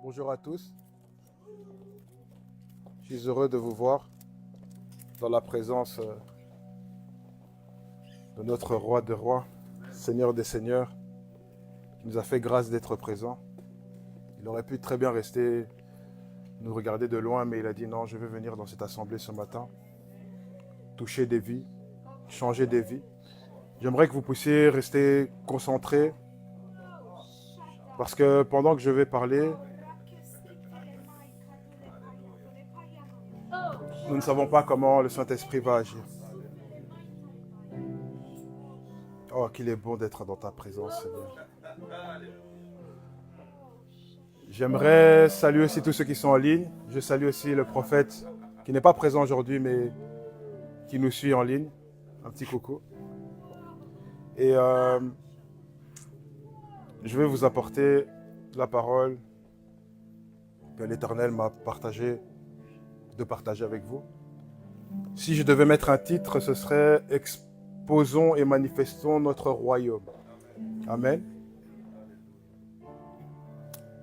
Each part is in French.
Bonjour à tous, je suis heureux de vous voir dans la présence de notre roi des rois, Seigneur des seigneurs, qui nous a fait grâce d'être présent. Il aurait pu très bien rester, nous regarder de loin, mais il a dit non, je veux venir dans cette assemblée ce matin, toucher des vies, changer des vies. J'aimerais que vous puissiez rester concentrés, parce que pendant que je vais parler, nous ne savons pas comment le Saint-Esprit va agir. Oh, qu'il est bon d'être dans ta présence, Seigneur. J'aimerais saluer aussi tous ceux qui sont en ligne. Je salue aussi le prophète qui n'est pas présent aujourd'hui, mais qui nous suit en ligne. Un petit coucou. Et je vais vous apporter la parole que l'Éternel m'a partagé de partager avec vous. Si je devais mettre un titre, ce serait « Exposons et manifestons notre royaume ». Amen.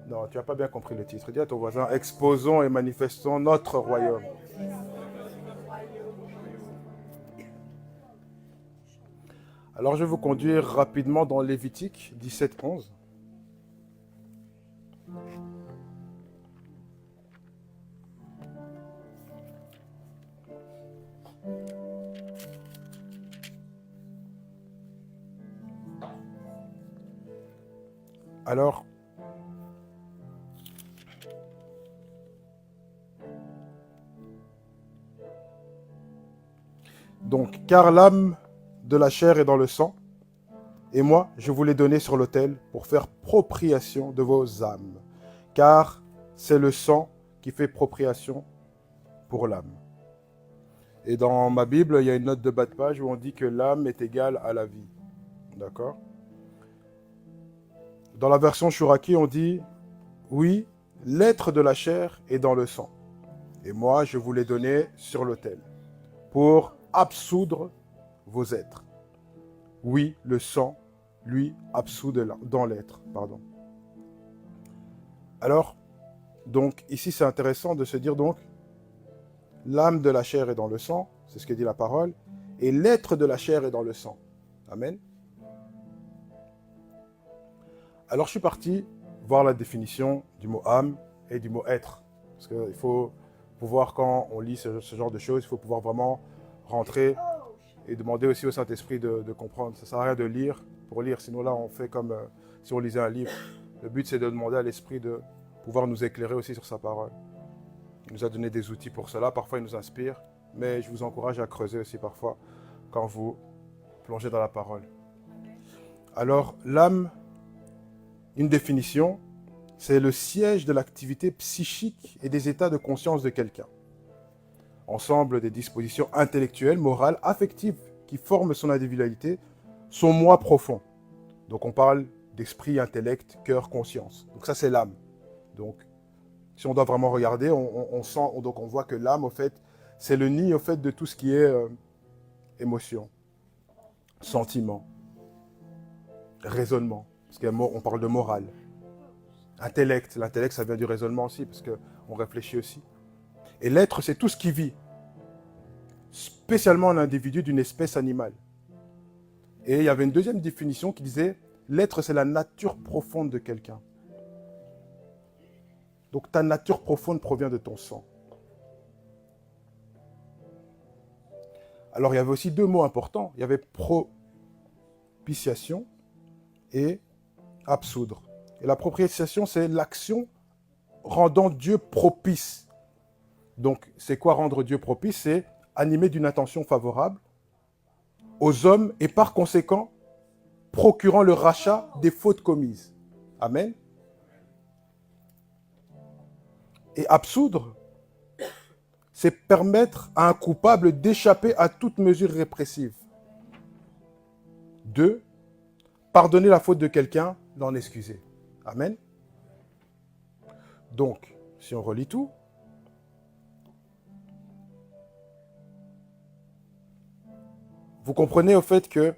Non, tu n'as pas bien compris le titre. Dis à ton voisin « Exposons et manifestons notre royaume ». Alors je vais vous conduire rapidement dans Lévitique 17:11. Alors, donc, car l'âme de la chair est dans le sang, et moi, je vous l'ai donné sur l'autel pour faire propriation de vos âmes, car c'est le sang qui fait propriation pour l'âme. Et dans ma Bible, il y a une note de bas de page où on dit que l'âme est égale à la vie. D'accord? Dans la version Chouraki, on dit « Oui, l'être de la chair est dans le sang. Et moi, je vous l'ai donné sur l'autel pour absoudre vos êtres. Oui, le sang, lui, absout dans l'être. Pardon. » Alors, donc, ici, c'est intéressant de se dire donc, l'âme de la chair est dans le sang, c'est ce que dit la parole, et l'être de la chair est dans le sang. Amen. Alors, je suis parti voir la définition du mot âme et du mot être. Parce qu'il faut pouvoir, quand on lit ce genre de choses, il faut pouvoir vraiment rentrer et demander aussi au Saint-Esprit de comprendre. Ça ne sert à rien de lire pour lire, sinon là, on fait comme si on lisait un livre. Le but, c'est de demander à l'Esprit de pouvoir nous éclairer aussi sur sa parole. Il nous a donné des outils pour cela. Parfois, il nous inspire, mais je vous encourage à creuser aussi parfois quand vous plongez dans la parole. Alors, l'âme, une définition, c'est le siège de l'activité psychique et des états de conscience de quelqu'un. Ensemble des dispositions intellectuelles, morales, affectives qui forment son individualité, son moi profond. Donc on parle d'esprit, intellect, cœur, conscience. Donc ça c'est l'âme. Donc si on doit vraiment regarder, on sent, donc on voit que l'âme au fait, c'est le nid au fait de tout ce qui est émotion, sentiment, raisonnement. Parce qu'on parle de morale. Intellect, l'intellect ça vient du raisonnement aussi, parce qu'on réfléchit aussi. Et l'être, c'est tout ce qui vit, spécialement un individu d'une espèce animale. Et il y avait une deuxième définition qui disait, l'être, c'est la nature profonde de quelqu'un. Donc ta nature profonde provient de ton sang. Alors il y avait aussi deux mots importants. Il y avait propitiation et absoudre. Et la propitiation, c'est l'action rendant Dieu propice. Donc, c'est quoi rendre Dieu propice? C'est animé d'une intention favorable aux hommes et par conséquent, procurant le rachat des fautes commises. Amen. Et absoudre, c'est permettre à un coupable d'échapper à toute mesure répressive. 2. Pardonner la faute de quelqu'un, l'en excuser. Amen. Donc, si on relit tout, vous comprenez au fait que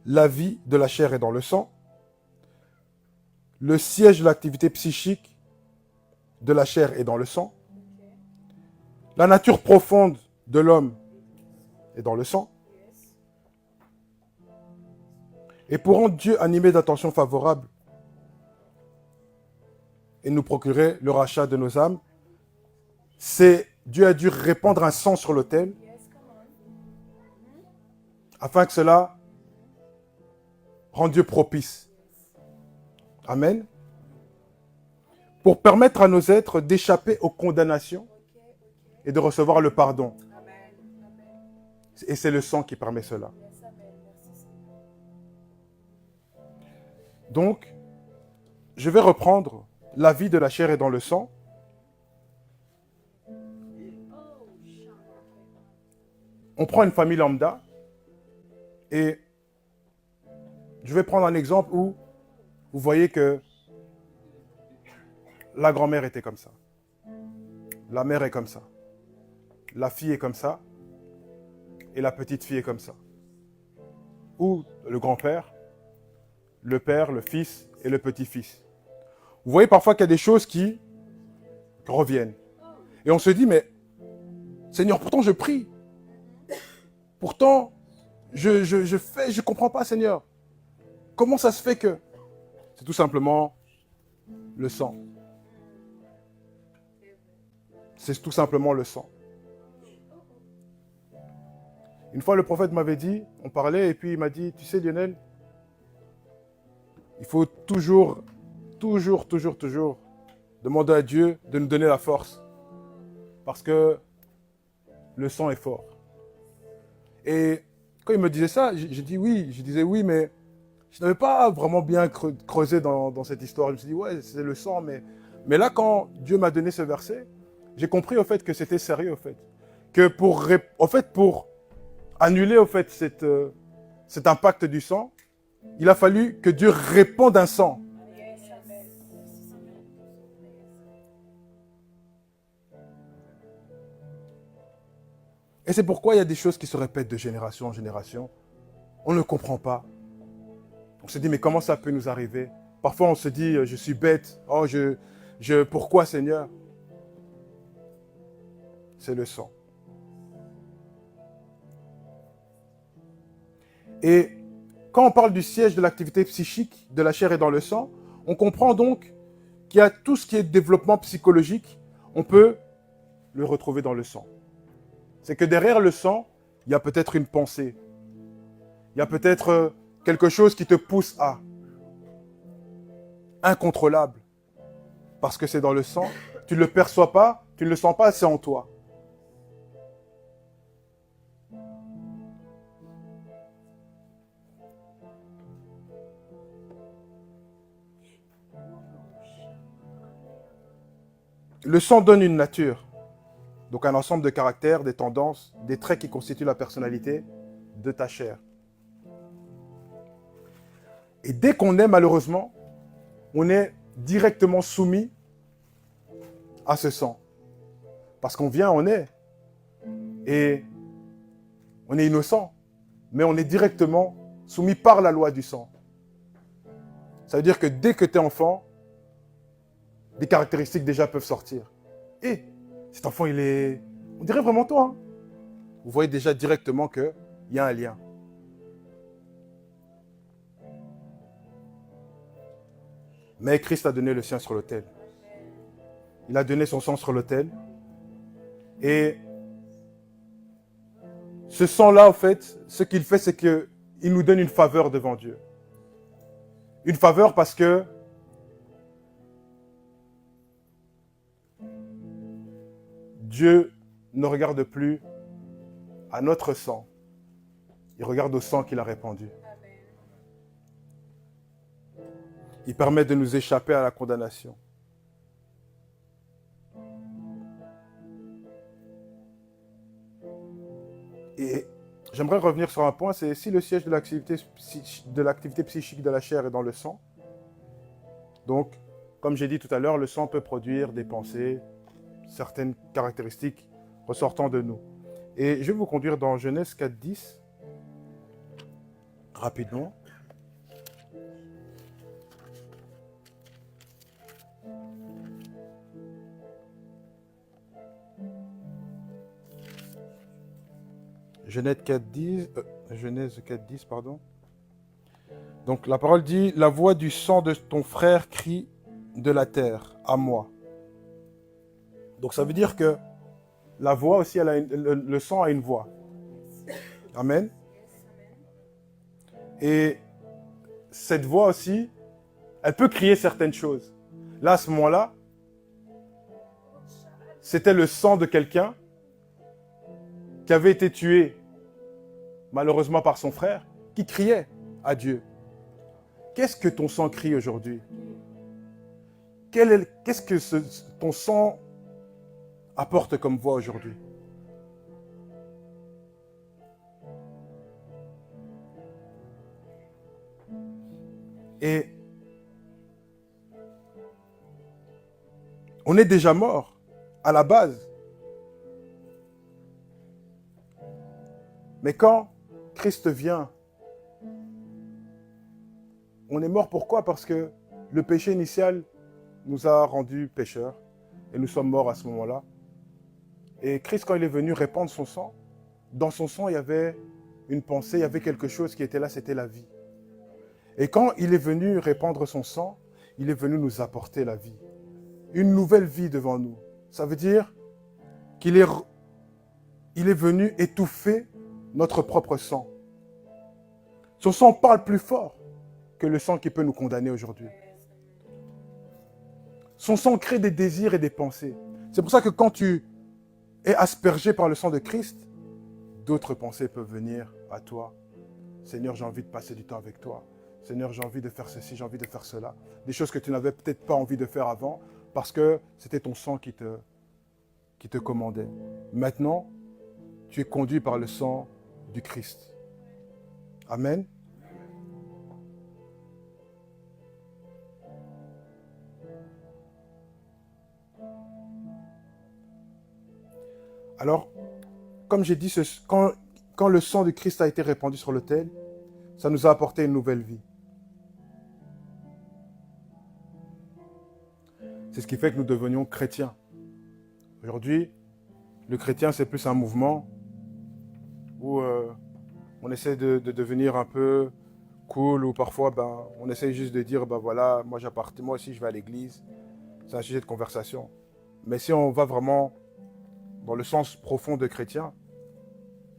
la vie de la chair est dans le sang, le siège de l'activité psychique de la chair est dans le sang. La nature profonde de l'homme est dans le sang. Et pour rendre Dieu animé d'attention favorable et nous procurer le rachat de nos âmes, Dieu a dû répandre un sang sur l'autel afin que cela rende Dieu propice. Amen. Pour permettre à nos êtres d'échapper aux condamnations et de recevoir le pardon. Et c'est le sang qui permet cela. Donc, je vais reprendre la vie de la chair et dans le sang. On prend une famille lambda et je vais prendre un exemple où vous voyez que la grand-mère était comme ça. La mère est comme ça. La fille est comme ça. Et la petite fille est comme ça. Ou le grand-père, le père, le fils et le petit-fils. Vous voyez parfois qu'il y a des choses qui reviennent. Et on se dit, mais Seigneur, pourtant je prie. Pourtant, je fais, je ne comprends pas, Seigneur. Comment ça se fait que... C'est tout simplement le sang. C'est tout simplement le sang. Une fois, le prophète m'avait dit, on parlait, et puis il m'a dit, tu sais Lionel, il faut toujours demander à Dieu de nous donner la force. Parce que le sang est fort. Et quand il me disait ça, je disais oui, mais je n'avais pas vraiment bien creusé dans cette histoire. Je me suis dit, ouais, c'est le sang, mais là, quand Dieu m'a donné ce verset, j'ai compris au fait que c'était sérieux, au fait. Que pour annuler, au fait, cet impact du sang, il a fallu que Dieu répande un sang. Et c'est pourquoi il y a des choses qui se répètent de génération en génération. On ne comprend pas. On se dit, mais comment ça peut nous arriver? Parfois, on se dit, je suis bête. Oh, pourquoi, Seigneur? C'est le sang. Et quand on parle du siège de l'activité psychique de la chair et dans le sang, on comprend donc qu'il y a tout ce qui est développement psychologique, on peut le retrouver dans le sang. C'est que derrière le sang, il y a peut-être une pensée. Il y a peut-être quelque chose qui te pousse à. Incontrôlable. Parce que c'est dans le sang. Tu ne le perçois pas, tu ne le sens pas, c'est en toi. Le sang donne une nature. Donc un ensemble de caractères, des tendances, des traits qui constituent la personnalité de ta chair. Et dès qu'on est, malheureusement, on est directement soumis à ce sang. Parce qu'on vient, on est. Et on est innocent. Mais on est directement soumis par la loi du sang. Ça veut dire que dès que tu es enfant, des caractéristiques déjà peuvent sortir. Et cet enfant, il est... On dirait vraiment toi. Hein? Vous voyez déjà directement qu'il y a un lien. Mais Christ a donné le sien sur l'autel. Il a donné son sang sur l'autel. Et ce sang-là, en fait, ce qu'il fait, c'est qu'il nous donne une faveur devant Dieu. Une faveur parce que Dieu ne regarde plus à notre sang. Il regarde au sang qu'il a répandu. Il permet de nous échapper à la condamnation. Et j'aimerais revenir sur un point, c'est si le siège de l'activité psychique de la chair est dans le sang. Donc, comme j'ai dit tout à l'heure, le sang peut produire des pensées, certaines caractéristiques ressortant de nous. Et je vais vous conduire dans Genèse 4:10, rapidement. Genèse 4:10, pardon. Donc la parole dit, la voix du sang de ton frère crie de la terre à moi. Donc ça veut dire que la voix aussi, le sang a une voix. Amen. Et cette voix aussi, elle peut crier certaines choses. Là, à ce moment-là, c'était le sang de quelqu'un qui avait été tué, malheureusement par son frère, qui criait à Dieu. Qu'est-ce que ton sang crie aujourd'hui? Qu'est-ce que ton sang apporte comme voix aujourd'hui? Et on est déjà mort à la base. Mais quand Christ vient, on est mort pourquoi? Parce que le péché initial nous a rendus pécheurs et nous sommes morts à ce moment-là. Et Christ, quand il est venu répandre son sang, dans son sang, il y avait une pensée, il y avait quelque chose qui était là, c'était la vie. Et quand il est venu répandre son sang, il est venu nous apporter la vie. Une nouvelle vie devant nous. Ça veut dire qu'il est venu étouffer notre propre sang. Son sang parle plus fort que le sang qui peut nous condamner aujourd'hui. Son sang crée des désirs et des pensées. C'est pour ça que quand tu es aspergé par le sang de Christ, d'autres pensées peuvent venir à toi. Seigneur, j'ai envie de passer du temps avec toi. Seigneur, j'ai envie de faire ceci, j'ai envie de faire cela. Des choses que tu n'avais peut-être pas envie de faire avant parce que c'était ton sang qui te commandait. Maintenant, tu es conduit par le sang du Christ. Amen. Alors, comme j'ai dit, quand le sang du Christ a été répandu sur l'autel, ça nous a apporté une nouvelle vie. C'est ce qui fait que nous devenions chrétiens. Aujourd'hui, le chrétien, c'est plus un mouvement où on essaie de devenir un peu cool, ou parfois, on essaie juste de dire, voilà, moi aussi je vais à l'église. C'est un sujet de conversation. Mais si on va vraiment dans le sens profond de chrétien,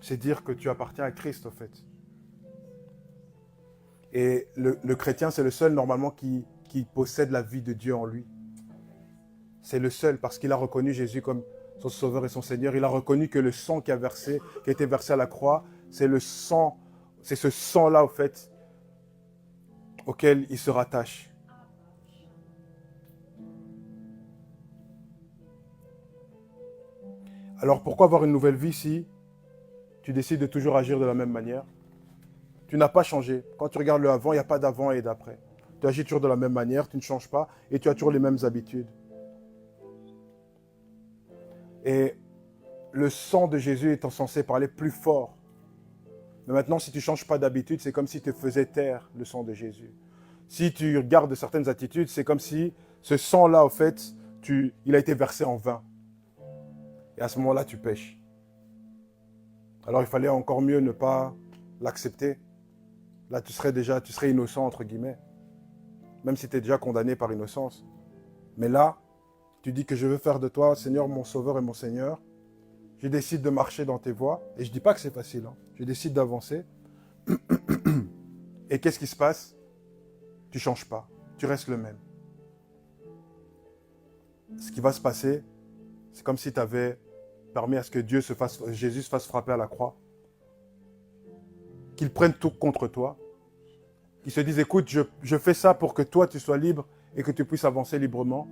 c'est dire que tu appartiens à Christ, en fait. Et le chrétien, c'est le seul, normalement, qui possède la vie de Dieu en lui. C'est le seul, parce qu'il a reconnu Jésus comme son sauveur et son Seigneur. Il a reconnu que le sang qui a été versé à la croix, c'est ce sang-là, en fait, auquel il se rattache. Alors, pourquoi avoir une nouvelle vie si tu décides de toujours agir de la même manière? Tu n'as pas changé. Quand tu regardes le avant, il n'y a pas d'avant et d'après. Tu agis toujours de la même manière, tu ne changes pas et tu as toujours les mêmes habitudes. Et le sang de Jésus est censé parler plus fort. Mais maintenant, si tu ne changes pas d'habitude, c'est comme si tu faisais taire le sang de Jésus. Si tu gardes certaines attitudes, c'est comme si ce sang-là, en fait, il a été versé en vain. Et à ce moment-là, tu pèches. Alors, il fallait encore mieux ne pas l'accepter. Là, tu serais innocent, entre guillemets. Même si tu es déjà condamné par innocence. Mais là, tu dis que je veux faire de toi, Seigneur, mon Sauveur et mon Seigneur. Je décide de marcher dans tes voies. Et je ne dis pas que c'est facile. Je décide d'avancer. Et qu'est-ce qui se passe? Tu ne changes pas. Tu restes le même. Ce qui va se passer, c'est comme si tu avais permis à ce que Jésus se fasse frapper à la croix. Qu'il prenne tout contre toi. Qu'il se dise, écoute, je fais ça pour que toi, tu sois libre et que tu puisses avancer librement.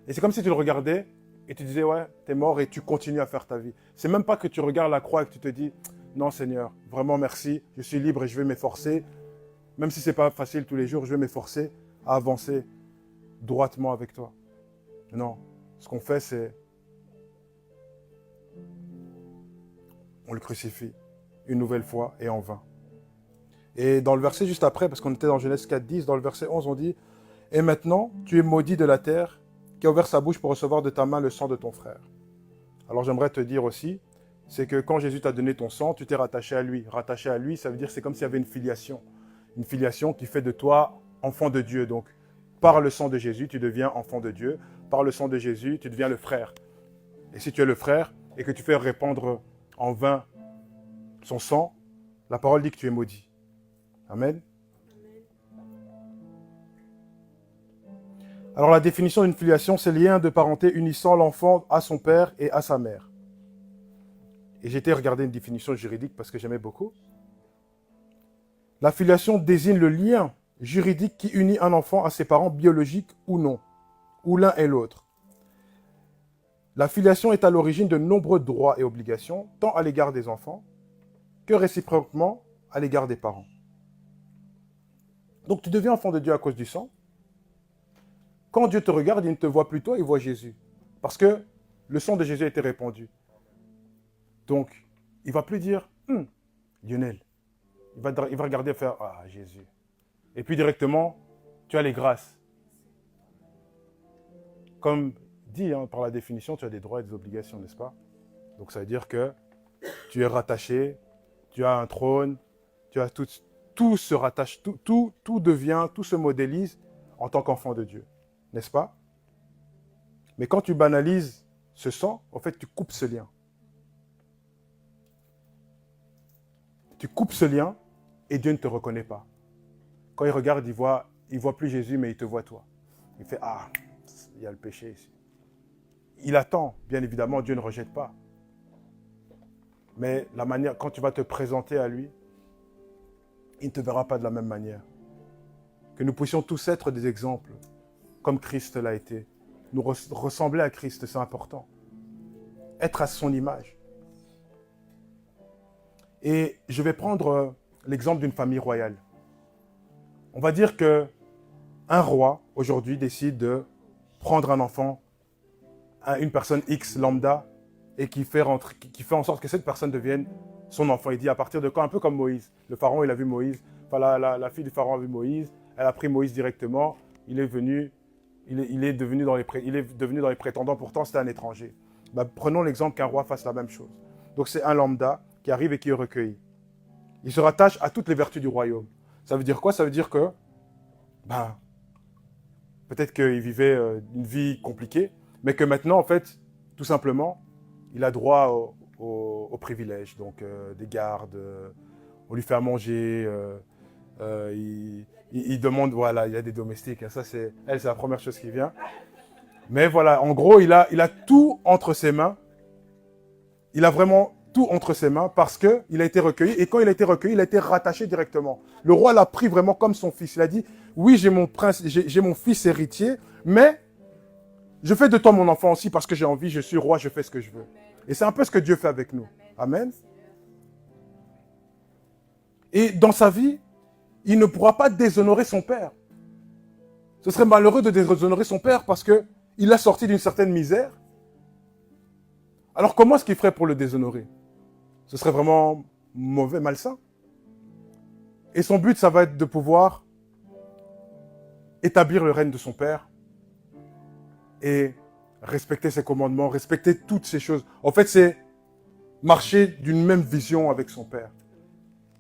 Et c'est comme si tu le regardais et tu disais, ouais, t'es mort et tu continues à faire ta vie. C'est même pas que tu regardes la croix et que tu te dis, non Seigneur, vraiment merci, je suis libre et je vais m'efforcer. Même si ce n'est pas facile tous les jours, je vais m'efforcer à avancer droitement avec toi. Non, ce qu'on fait, c'est on le crucifie une nouvelle fois et en vain. Et dans le verset juste après, parce qu'on était dans Genèse 4:10, dans le verset 11, on dit « Et maintenant, tu es maudit de la terre, qui a ouvert sa bouche pour recevoir de ta main le sang de ton frère. » Alors j'aimerais te dire aussi c'est que quand Jésus t'a donné ton sang, tu t'es rattaché à lui. Rattaché à lui, ça veut dire que c'est comme s'il y avait une filiation. Une filiation qui fait de toi enfant de Dieu. Donc, par le sang de Jésus, tu deviens enfant de Dieu. Par le sang de Jésus, tu deviens le frère. Et si tu es le frère et que tu fais répandre en vain son sang, la parole dit que tu es maudit. Amen. Alors la définition d'une filiation, c'est le lien de parenté unissant l'enfant à son père et à sa mère. Et j'ai été regarder une définition juridique parce que j'aimais beaucoup. La filiation désigne le lien juridique qui unit un enfant à ses parents biologiques ou non, ou l'un et l'autre. La filiation est à l'origine de nombreux droits et obligations, tant à l'égard des enfants que réciproquement à l'égard des parents. Donc tu deviens enfant de Dieu à cause du sang. Quand Dieu te regarde, il ne te voit plus toi, il voit Jésus. Parce que le sang de Jésus a été répandu. Donc, il ne va plus dire, Lionel. Il va regarder et faire, ah, Jésus. Et puis directement, tu as les grâces. Comme dit par la définition, tu as des droits et des obligations, n'est-ce pas? Donc ça veut dire que tu es rattaché, tu as un trône, tu as tout se rattache, tout devient, tout se modélise en tant qu'enfant de Dieu. N'est-ce pas? Mais quand tu banalises ce sang, en fait, tu coupes ce lien. Tu coupes ce lien et Dieu ne te reconnaît pas. Quand il regarde, il voit plus Jésus, mais il te voit toi. Il fait, ah, il y a le péché ici. Il attend, bien évidemment, Dieu ne rejette pas. Mais la manière, quand tu vas te présenter à lui, il ne te verra pas de la même manière. Que nous puissions tous être des exemples, comme Christ l'a été. Nous ressembler à Christ, c'est important. Être à son image. Et je vais prendre l'exemple d'une famille royale. On va dire qu'un roi, aujourd'hui, décide de prendre un enfant, une personne X lambda, et qui fait en sorte que cette personne devienne son enfant. Il dit à partir de quand? Un peu comme Moïse. Le pharaon, il a vu Moïse. Enfin, la fille du pharaon a vu Moïse. Elle a pris Moïse directement. Il est devenu dans les prétendants. Pourtant, c'était un étranger. Prenons l'exemple qu'un roi fasse la même chose. Donc, c'est un lambda qui arrive et qui est recueilli. Il se rattache à toutes les vertus du royaume. Ça veut dire quoi? Ça veut dire que, peut-être qu'il vivait une vie compliquée, mais que maintenant, en fait, tout simplement, il a droit aux privilèges. Donc, des gardes, on lui fait à manger, il demande, voilà, il y a des domestiques. Ça, c'est la première chose qui vient. Mais voilà, en gros, il a tout entre ses mains. Il a vraiment tout entre ses mains parce qu'il a été recueilli. Et quand il a été recueilli, il a été rattaché directement. Le roi l'a pris vraiment comme son fils. Il a dit, oui, j'ai mon fils héritier, mais je fais de toi mon enfant aussi parce que j'ai envie, je suis roi, je fais ce que je veux. Et c'est un peu ce que Dieu fait avec nous. Amen. Et dans sa vie, il ne pourra pas déshonorer son père. Ce serait malheureux de déshonorer son père parce qu'il l'a sorti d'une certaine misère. Alors comment est-ce qu'il ferait pour le déshonorer? Ce serait vraiment mauvais, malsain. Et son but, ça va être de pouvoir établir le règne de son père et respecter ses commandements, respecter toutes ces choses. En fait, c'est marcher d'une même vision avec son père.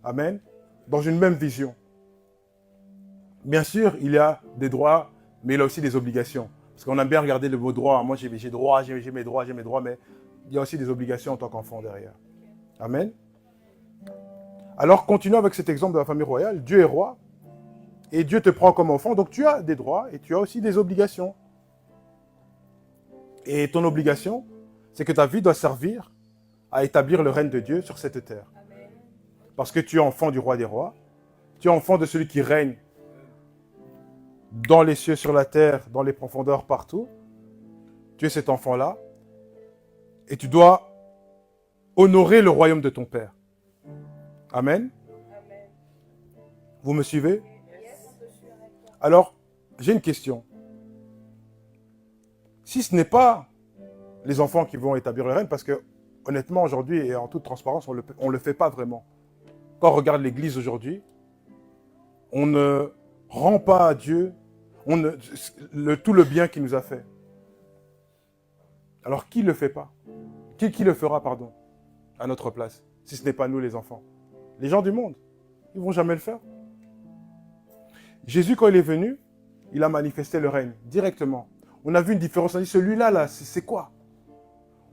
Amen. Dans une même vision. Bien sûr, il y a des droits, mais il y a aussi des obligations. Parce qu'on aime bien regarder le mot droit. Moi, j'ai droit, j'ai mes droits, mais il y a aussi des obligations en tant qu'enfant derrière. Amen. Alors, continuons avec cet exemple de la famille royale. Dieu est roi et Dieu te prend comme enfant. Donc, tu as des droits et tu as aussi des obligations. Et ton obligation, c'est que ta vie doit servir à établir le règne de Dieu sur cette terre. Parce que tu es enfant du roi des rois. Tu es enfant de celui qui règne dans les cieux, sur la terre, dans les profondeurs, partout. Tu es cet enfant-là. Et tu dois honorer le royaume de ton Père. Amen. Vous me suivez? Alors, j'ai une question. Si ce n'est pas les enfants qui vont établir le règne, parce que honnêtement, aujourd'hui, et en toute transparence, on ne le fait pas vraiment. Quand on regarde l'Église aujourd'hui, on ne rend pas à Dieu tout le bien qu'il nous a fait. Alors, qui ne le fait pas? Qui le fera, pardon? à notre place, si ce n'est pas nous les enfants. Les gens du monde, ils ne vont jamais le faire. Jésus, quand il est venu, il a manifesté le règne directement. On a vu une différence, on a dit, celui-là, là, c'est quoi?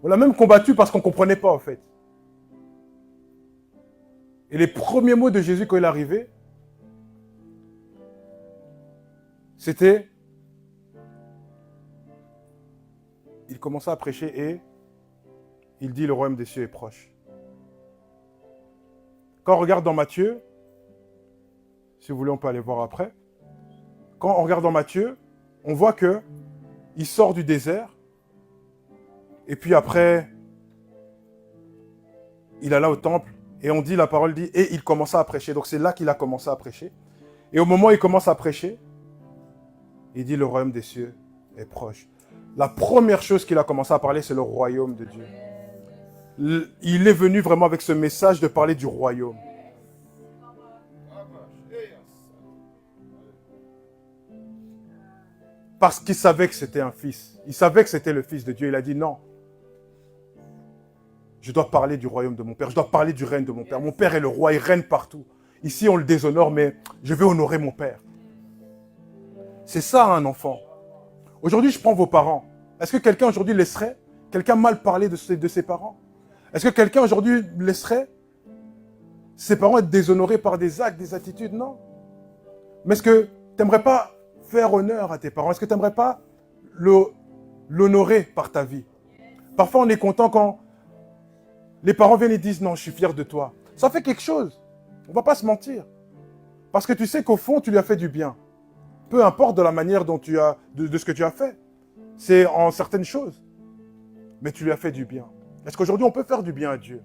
On l'a même combattu parce qu'on ne comprenait pas, en fait. Et les premiers mots de Jésus quand il est arrivé, c'était, il commença à prêcher et il dit, le royaume des cieux est proche. Quand on regarde dans Matthieu, si vous voulez, on peut aller voir après. Quand on regarde dans Matthieu, on voit que il sort du désert. Et puis après, il alla au temple. Et on dit, la parole dit, et il commença à prêcher. Donc c'est là qu'il a commencé à prêcher. Et au moment où il commence à prêcher, il dit, le royaume des cieux est proche. La première chose qu'il a commencé à parler, c'est le royaume de Dieu. Il est venu vraiment avec ce message de parler du royaume. Parce qu'il savait que c'était un fils. Il savait que c'était le fils de Dieu. Il a dit non. Je dois parler du royaume de mon Père. Je dois parler du règne de mon Père. Mon Père est le roi, il règne partout. Ici, on le déshonore, mais je vais honorer mon Père. C'est ça un enfant. Aujourd'hui, je prends vos parents. Est-ce que quelqu'un aujourd'hui laisserait quelqu'un mal parler de ses parents? Est-ce que quelqu'un aujourd'hui laisserait ses parents être déshonorés par des actes, des attitudes? Non. Mais est-ce que tu n'aimerais pas faire honneur à tes parents? Est-ce que tu n'aimerais pas l'honorer par ta vie? Parfois, on est content quand les parents viennent et disent « Non, je suis fier de toi ». Ça fait quelque chose. On ne va pas se mentir. Parce que tu sais qu'au fond, tu lui as fait du bien. Peu importe de la manière dont tu as, de ce que tu as fait. C'est en certaines choses. Mais tu lui as fait du bien. Est-ce qu'aujourd'hui, on peut faire du bien à Dieu?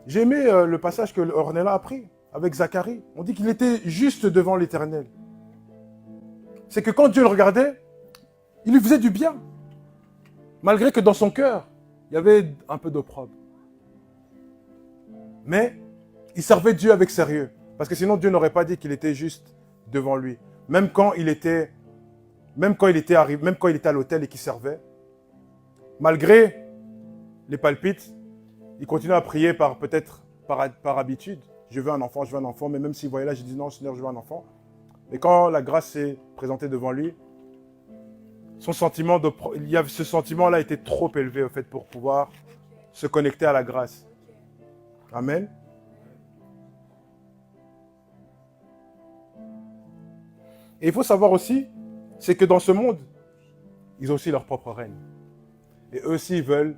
J'ai aimé le passage que Ornella a pris avec Zacharie. On dit qu'il était juste devant l'Éternel. C'est que quand Dieu le regardait, il lui faisait du bien. Malgré que dans son cœur, il y avait un peu d'opprobre. Mais il servait Dieu avec sérieux. Parce que sinon, Dieu n'aurait pas dit qu'il était juste devant lui. Même quand il était à l'autel et qu'il servait, malgré les palpites, il continuait à prier peut-être par habitude. Je veux un enfant, mais même s'il voyait là, je dis non, Seigneur, je veux un enfant. Mais quand la grâce s'est présentée devant lui, ce sentiment-là était trop élevé au fait pour pouvoir se connecter à la grâce. Amen. Et il faut savoir aussi, c'est que dans ce monde, ils ont aussi leur propre règne. Et eux aussi, ils veulent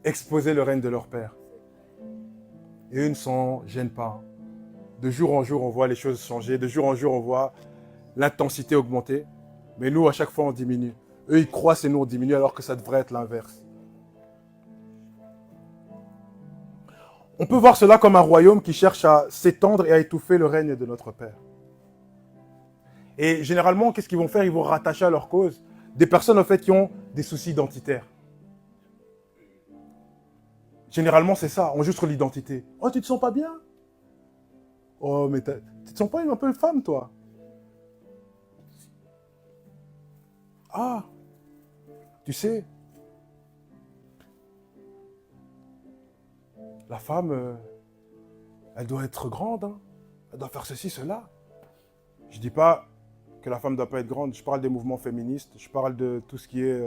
exposer le règne de leur Père. Et eux ne s'en gênent pas. De jour en jour, on voit les choses changer. De jour en jour, on voit l'intensité augmenter. Mais nous, à chaque fois, on diminue. Eux, ils croissent et nous, on diminue, alors que ça devrait être l'inverse. On peut voir cela comme un royaume qui cherche à s'étendre et à étouffer le règne de notre Père. Et généralement, qu'est-ce qu'ils vont faire? Ils vont rattacher à leur cause des personnes, en fait, qui ont des soucis identitaires. Généralement, c'est ça. On joue sur l'identité. Oh, tu te sens pas bien? Oh, mais tu te sens pas un peu femme, toi? Ah, tu sais, la femme, elle doit être grande, hein. Elle doit faire ceci, cela. Je ne dis pas que la femme ne doit pas être grande. Je parle des mouvements féministes. Je parle de tout ce qui est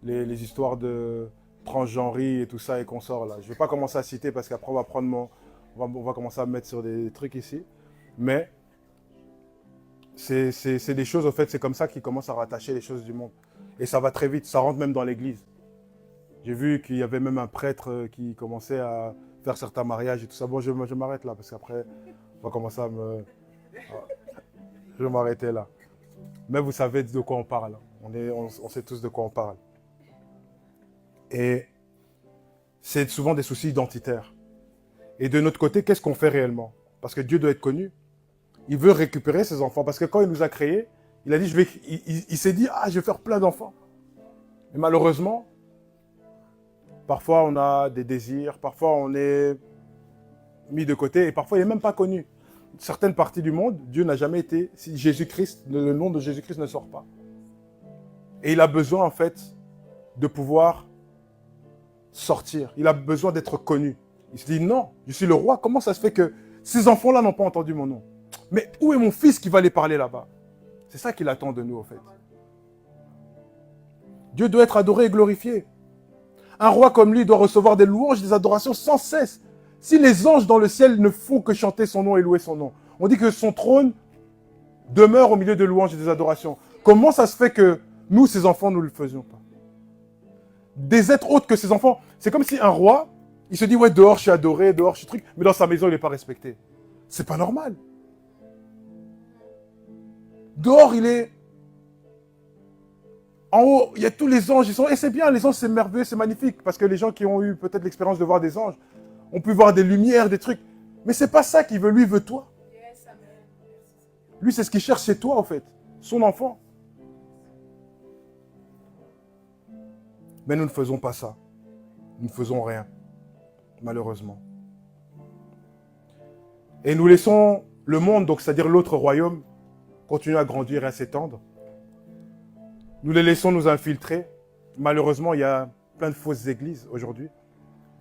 les histoires de transgenrerie et tout ça et consorts là. Je ne vais pas commencer à citer parce qu'après on va commencer à me mettre sur des trucs ici. Mais c'est des choses, au fait, c'est comme ça qu'ils commencent à rattacher les choses du monde. Et ça va très vite, ça rentre même dans l'église. J'ai vu qu'il y avait même un prêtre qui commençait à faire certains mariages et tout ça. Bon, je m'arrête là parce qu'après, on va commencer à me... Je vais m'arrêter là. Mais vous savez de quoi on parle. On sait tous de quoi on parle. Et c'est souvent des soucis identitaires. Et de notre côté, qu'est-ce qu'on fait réellement? Parce que Dieu doit être connu. Il veut récupérer ses enfants. Parce que quand il nous a créés, il a dit, il s'est dit, je vais faire plein d'enfants. Et malheureusement, parfois on a des désirs, parfois on est mis de côté et parfois il n'est même pas connu. Certaines parties du monde, Dieu n'a jamais été, si Jésus-Christ, le nom de Jésus-Christ ne sort pas. Et il a besoin en fait de pouvoir sortir. Il a besoin d'être connu. Il se dit, non, je suis le roi. Comment ça se fait que ces enfants-là n'ont pas entendu mon nom? Mais où est mon fils qui va les parler là-bas? C'est ça qu'il attend de nous, en fait. Dieu doit être adoré et glorifié. Un roi comme lui doit recevoir des louanges, des adorations sans cesse. Si les anges dans le ciel ne font que chanter son nom et louer son nom, on dit que son trône demeure au milieu de louanges et des adorations. Comment ça se fait que nous, ses enfants, nous ne le faisions pas? Des êtres autres que ses enfants, c'est comme si un roi, il se dit, ouais, dehors je suis adoré, dehors je suis truc, mais dans sa maison il n'est pas respecté. C'est pas normal. Dehors il est... En haut, il y a tous les anges, ils sont... Et c'est bien, les anges c'est merveilleux, c'est magnifique, parce que les gens qui ont eu peut-être l'expérience de voir des anges, ont pu voir des lumières, des trucs. Mais c'est pas ça qu'il veut, lui il veut toi. Lui c'est ce qu'il cherche, c'est toi en fait, son enfant. Mais nous ne faisons pas ça. Nous ne faisons rien, malheureusement. Et nous laissons le monde, donc c'est-à-dire l'autre royaume, continuer à grandir et à s'étendre. Nous les laissons nous infiltrer. Malheureusement, il y a plein de fausses églises aujourd'hui.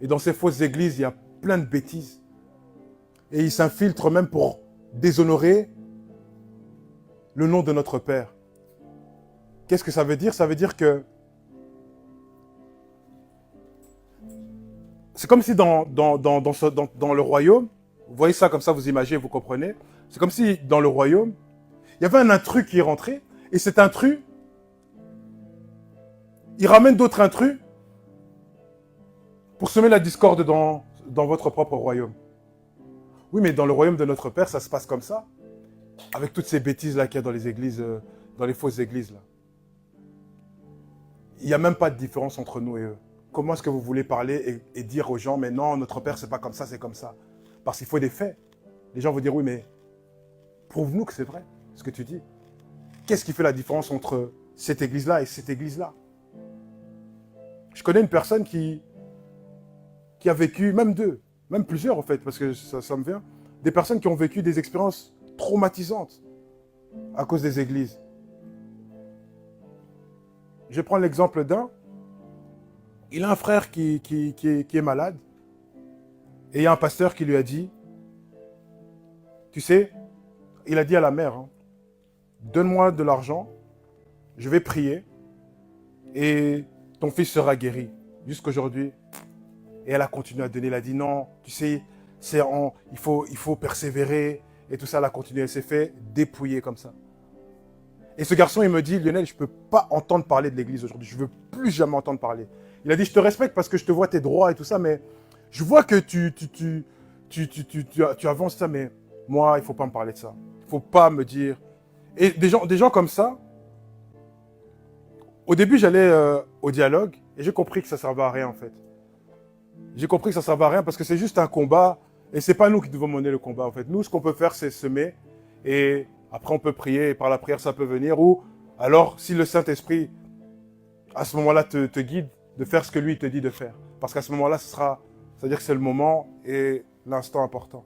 Et dans ces fausses églises, il y a plein de bêtises. Et ils s'infiltrent même pour déshonorer le nom de notre Père. Qu'est-ce que ça veut dire? Ça veut dire que c'est comme si dans le royaume, vous voyez ça comme ça, vous imaginez, vous comprenez. C'est comme si dans le royaume, il y avait un intrus qui est rentré, et cet intrus, il ramène d'autres intrus pour semer la discorde dans votre propre royaume. Oui, mais dans le royaume de notre Père, ça se passe comme ça, avec toutes ces bêtises-là qu'il y a dans les églises, dans les fausses églises, là. Il n'y a même pas de différence entre nous et eux. Comment est-ce que vous voulez parler et dire aux gens, mais non, notre Père, c'est pas comme ça, c'est comme ça. Parce qu'il faut des faits. Les gens vont dire, oui, mais prouve-nous que c'est vrai, ce que tu dis. Qu'est-ce qui fait la différence entre cette église-là et cette église-là? Je connais une personne qui a vécu, même deux, même plusieurs en fait, parce que ça me vient, des personnes qui ont vécu des expériences traumatisantes à cause des églises. Je vais prendre l'exemple d'un. Il a un frère qui est malade. Et il y a un pasteur qui lui a dit, tu sais, il a dit à la mère, hein, donne-moi de l'argent, je vais prier et ton fils sera guéri. Jusqu'aujourd'hui. Et elle a continué à donner. Elle a dit non, tu sais, il faut persévérer. Et tout ça, elle a continué. Elle s'est fait dépouiller comme ça. Et ce garçon, il me dit, Lionel, je ne peux pas entendre parler de l'église aujourd'hui. Je ne veux plus jamais entendre parler. Il a dit, je te respecte parce que je te vois tes droits et tout ça, mais je vois que tu avances ça, mais moi, il ne faut pas me parler de ça. Il ne faut pas me dire... Et des gens comme ça, au début, j'allais au dialogue et j'ai compris que ça ne servait à rien, en fait. J'ai compris que ça ne servait à rien parce que c'est juste un combat et ce n'est pas nous qui devons mener le combat, en fait. Nous, ce qu'on peut faire, c'est semer et après, on peut prier et par la prière, ça peut venir. Ou alors, si le Saint-Esprit, à ce moment-là, te guide de faire ce que lui te dit de faire. Parce qu'à ce moment-là, c'est-à-dire que c'est le moment et l'instant important.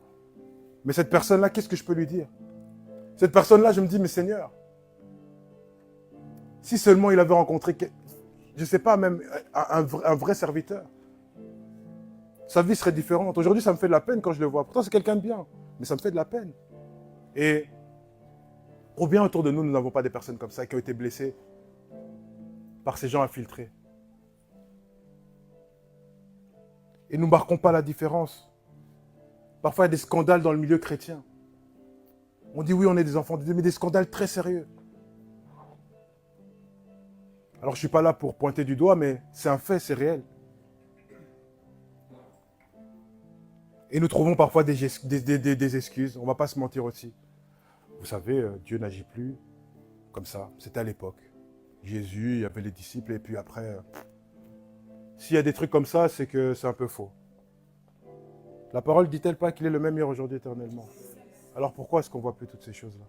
Mais cette personne-là, qu'est-ce que je peux lui dire? Cette personne-là, je me dis, mais Seigneur, si seulement il avait rencontré, je ne sais pas, même un vrai serviteur, sa vie serait différente. Aujourd'hui, ça me fait de la peine quand je le vois. Pourtant, c'est quelqu'un de bien, mais ça me fait de la peine. Et combien autour de nous, nous n'avons pas des personnes comme ça qui ont été blessées par ces gens infiltrés? Et nous ne marquons pas la différence. Parfois, il y a des scandales dans le milieu chrétien. On dit oui, on est des enfants de Dieu, mais des scandales très sérieux. Alors, je ne suis pas là pour pointer du doigt, mais c'est un fait, c'est réel. Et nous trouvons parfois des excuses. On ne va pas se mentir aussi. Vous savez, Dieu n'agit plus comme ça. C'était à l'époque. Jésus, il y avait les disciples, et puis après... S'il y a des trucs comme ça, c'est que c'est un peu faux. La parole ne dit-elle pas qu'il est le même hier, aujourd'hui, éternellement? Alors pourquoi est-ce qu'on ne voit plus toutes ces choses-là?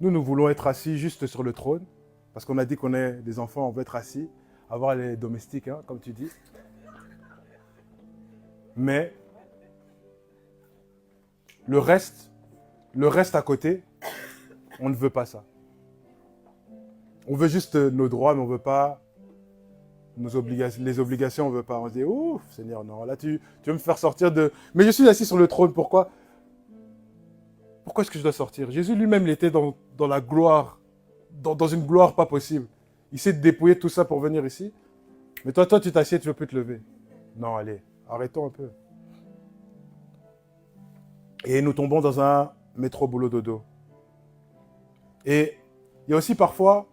Nous voulons être assis juste sur le trône, parce qu'on a dit qu'on est des enfants, on veut être assis, avoir les domestiques, hein, comme tu dis. Mais le reste à côté, on ne veut pas ça. On veut juste nos droits, mais on ne veut pas Les obligations, on ne veut pas. On se dit, ouf, Seigneur, non, là, tu veux me faire sortir de... Mais je suis assis sur le trône, pourquoi? Pourquoi est-ce que je dois sortir? Jésus lui-même, il était dans la gloire, dans une gloire pas possible. Il s'est dépouillé tout ça pour venir ici. Mais toi, tu t'assieds, tu ne veux plus te lever. Non, allez, arrêtons un peu. Et nous tombons dans un métro boulot dodo. Et il y a aussi parfois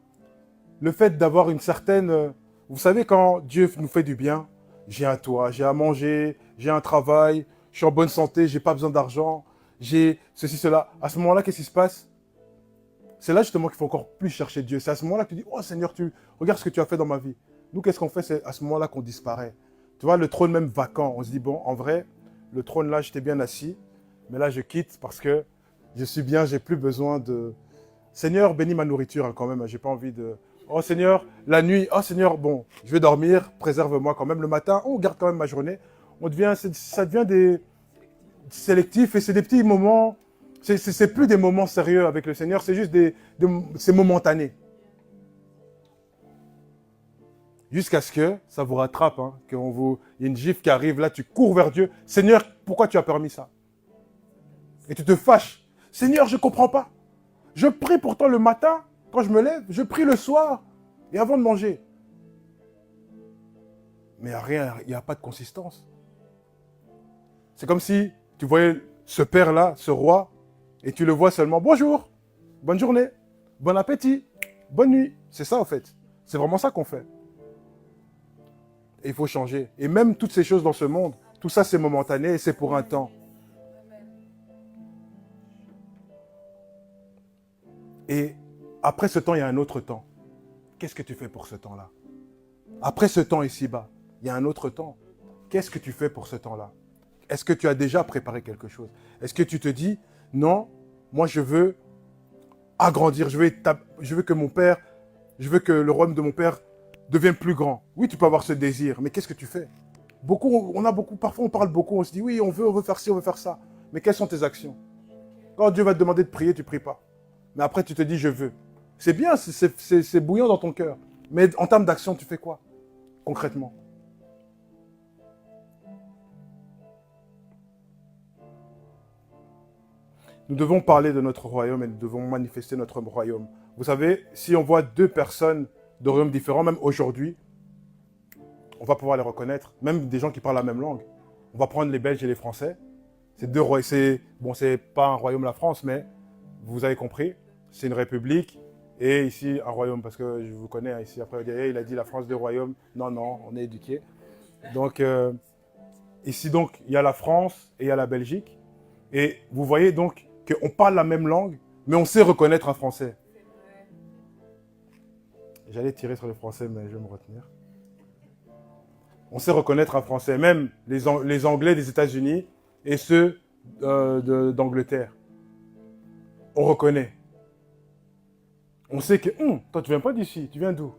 le fait d'avoir une certaine... Vous savez, quand Dieu nous fait du bien, j'ai un toit, j'ai à manger, j'ai un travail, je suis en bonne santé, j'ai pas besoin d'argent, j'ai ceci, cela. À ce moment-là, qu'est-ce qui se passe? C'est là justement qu'il faut encore plus chercher Dieu. C'est à ce moment-là que tu dis, oh Seigneur, regarde ce que tu as fait dans ma vie. Nous, qu'est-ce qu'on fait? C'est à ce moment-là qu'on disparaît. Tu vois, le trône même vacant. On se dit, bon, en vrai, le trône là, j'étais bien assis, mais là, je quitte parce que je suis bien, j'ai plus besoin de... Seigneur, bénis ma nourriture hein, quand même, j'ai pas envie de... Oh Seigneur, la nuit, oh Seigneur, bon, je vais dormir, préserve-moi quand même. Le matin, on garde quand même ma journée. Ça devient des sélectifs et c'est des petits moments. C'est plus des moments sérieux avec le Seigneur, c'est juste c'est momentané. Jusqu'à ce que ça vous rattrape, hein, il y a une gifle qui arrive, là tu cours vers Dieu. Seigneur, pourquoi tu as permis ça? Et tu te fâches. Seigneur, je ne comprends pas. Je prie pourtant le matin, quand je me lève, je prie le soir et avant de manger. Mais il n'y a pas de consistance. C'est comme si tu voyais ce père-là, ce roi, et tu le vois seulement, bonjour, bonne journée, bon appétit, bonne nuit. C'est ça en fait. C'est vraiment ça qu'on fait. Et il faut changer. Et même toutes ces choses dans ce monde, tout ça c'est momentané et c'est pour un temps. Et après ce temps, il y a un autre temps. Qu'est-ce que tu fais pour ce temps-là? Après ce temps ici-bas, il y a un autre temps. Qu'est-ce que tu fais pour ce temps-là? Est-ce que tu as déjà préparé quelque chose? Est-ce que tu te dis, non, moi je veux agrandir, je veux que mon père, je veux que le royaume de mon père devienne plus grand. Oui, tu peux avoir ce désir, mais qu'est-ce que tu fais? Parfois on parle beaucoup, on se dit, oui, on veut faire ci, on veut faire ça. Mais quelles sont tes actions? Quand Dieu va te demander de prier, tu ne pries pas. Mais après, tu te dis, je veux. C'est bien, c'est bouillant dans ton cœur. Mais en termes d'action, tu fais quoi, concrètement? Nous devons parler de notre royaume et nous devons manifester notre royaume. Vous savez, si on voit deux personnes de royaumes différents, même aujourd'hui, on va pouvoir les reconnaître, même des gens qui parlent la même langue. On va prendre les Belges et les Français. C'est deux royaumes. Bon, c'est pas un royaume la France, mais vous avez compris. C'est une république et ici un royaume, parce que je vous connais ici. Après, il a dit la France deux royaumes. Non, non, on est éduqués. Donc, ici, donc, il y a la France et il y a la Belgique. Et vous voyez donc qu'on parle la même langue, mais on sait reconnaître un Français. J'allais tirer sur le Français, mais je vais me retenir. On sait reconnaître un Français, même les Anglais des États-Unis et ceux d'Angleterre. On reconnaît. On sait que, toi tu ne viens pas d'ici, tu viens d'où?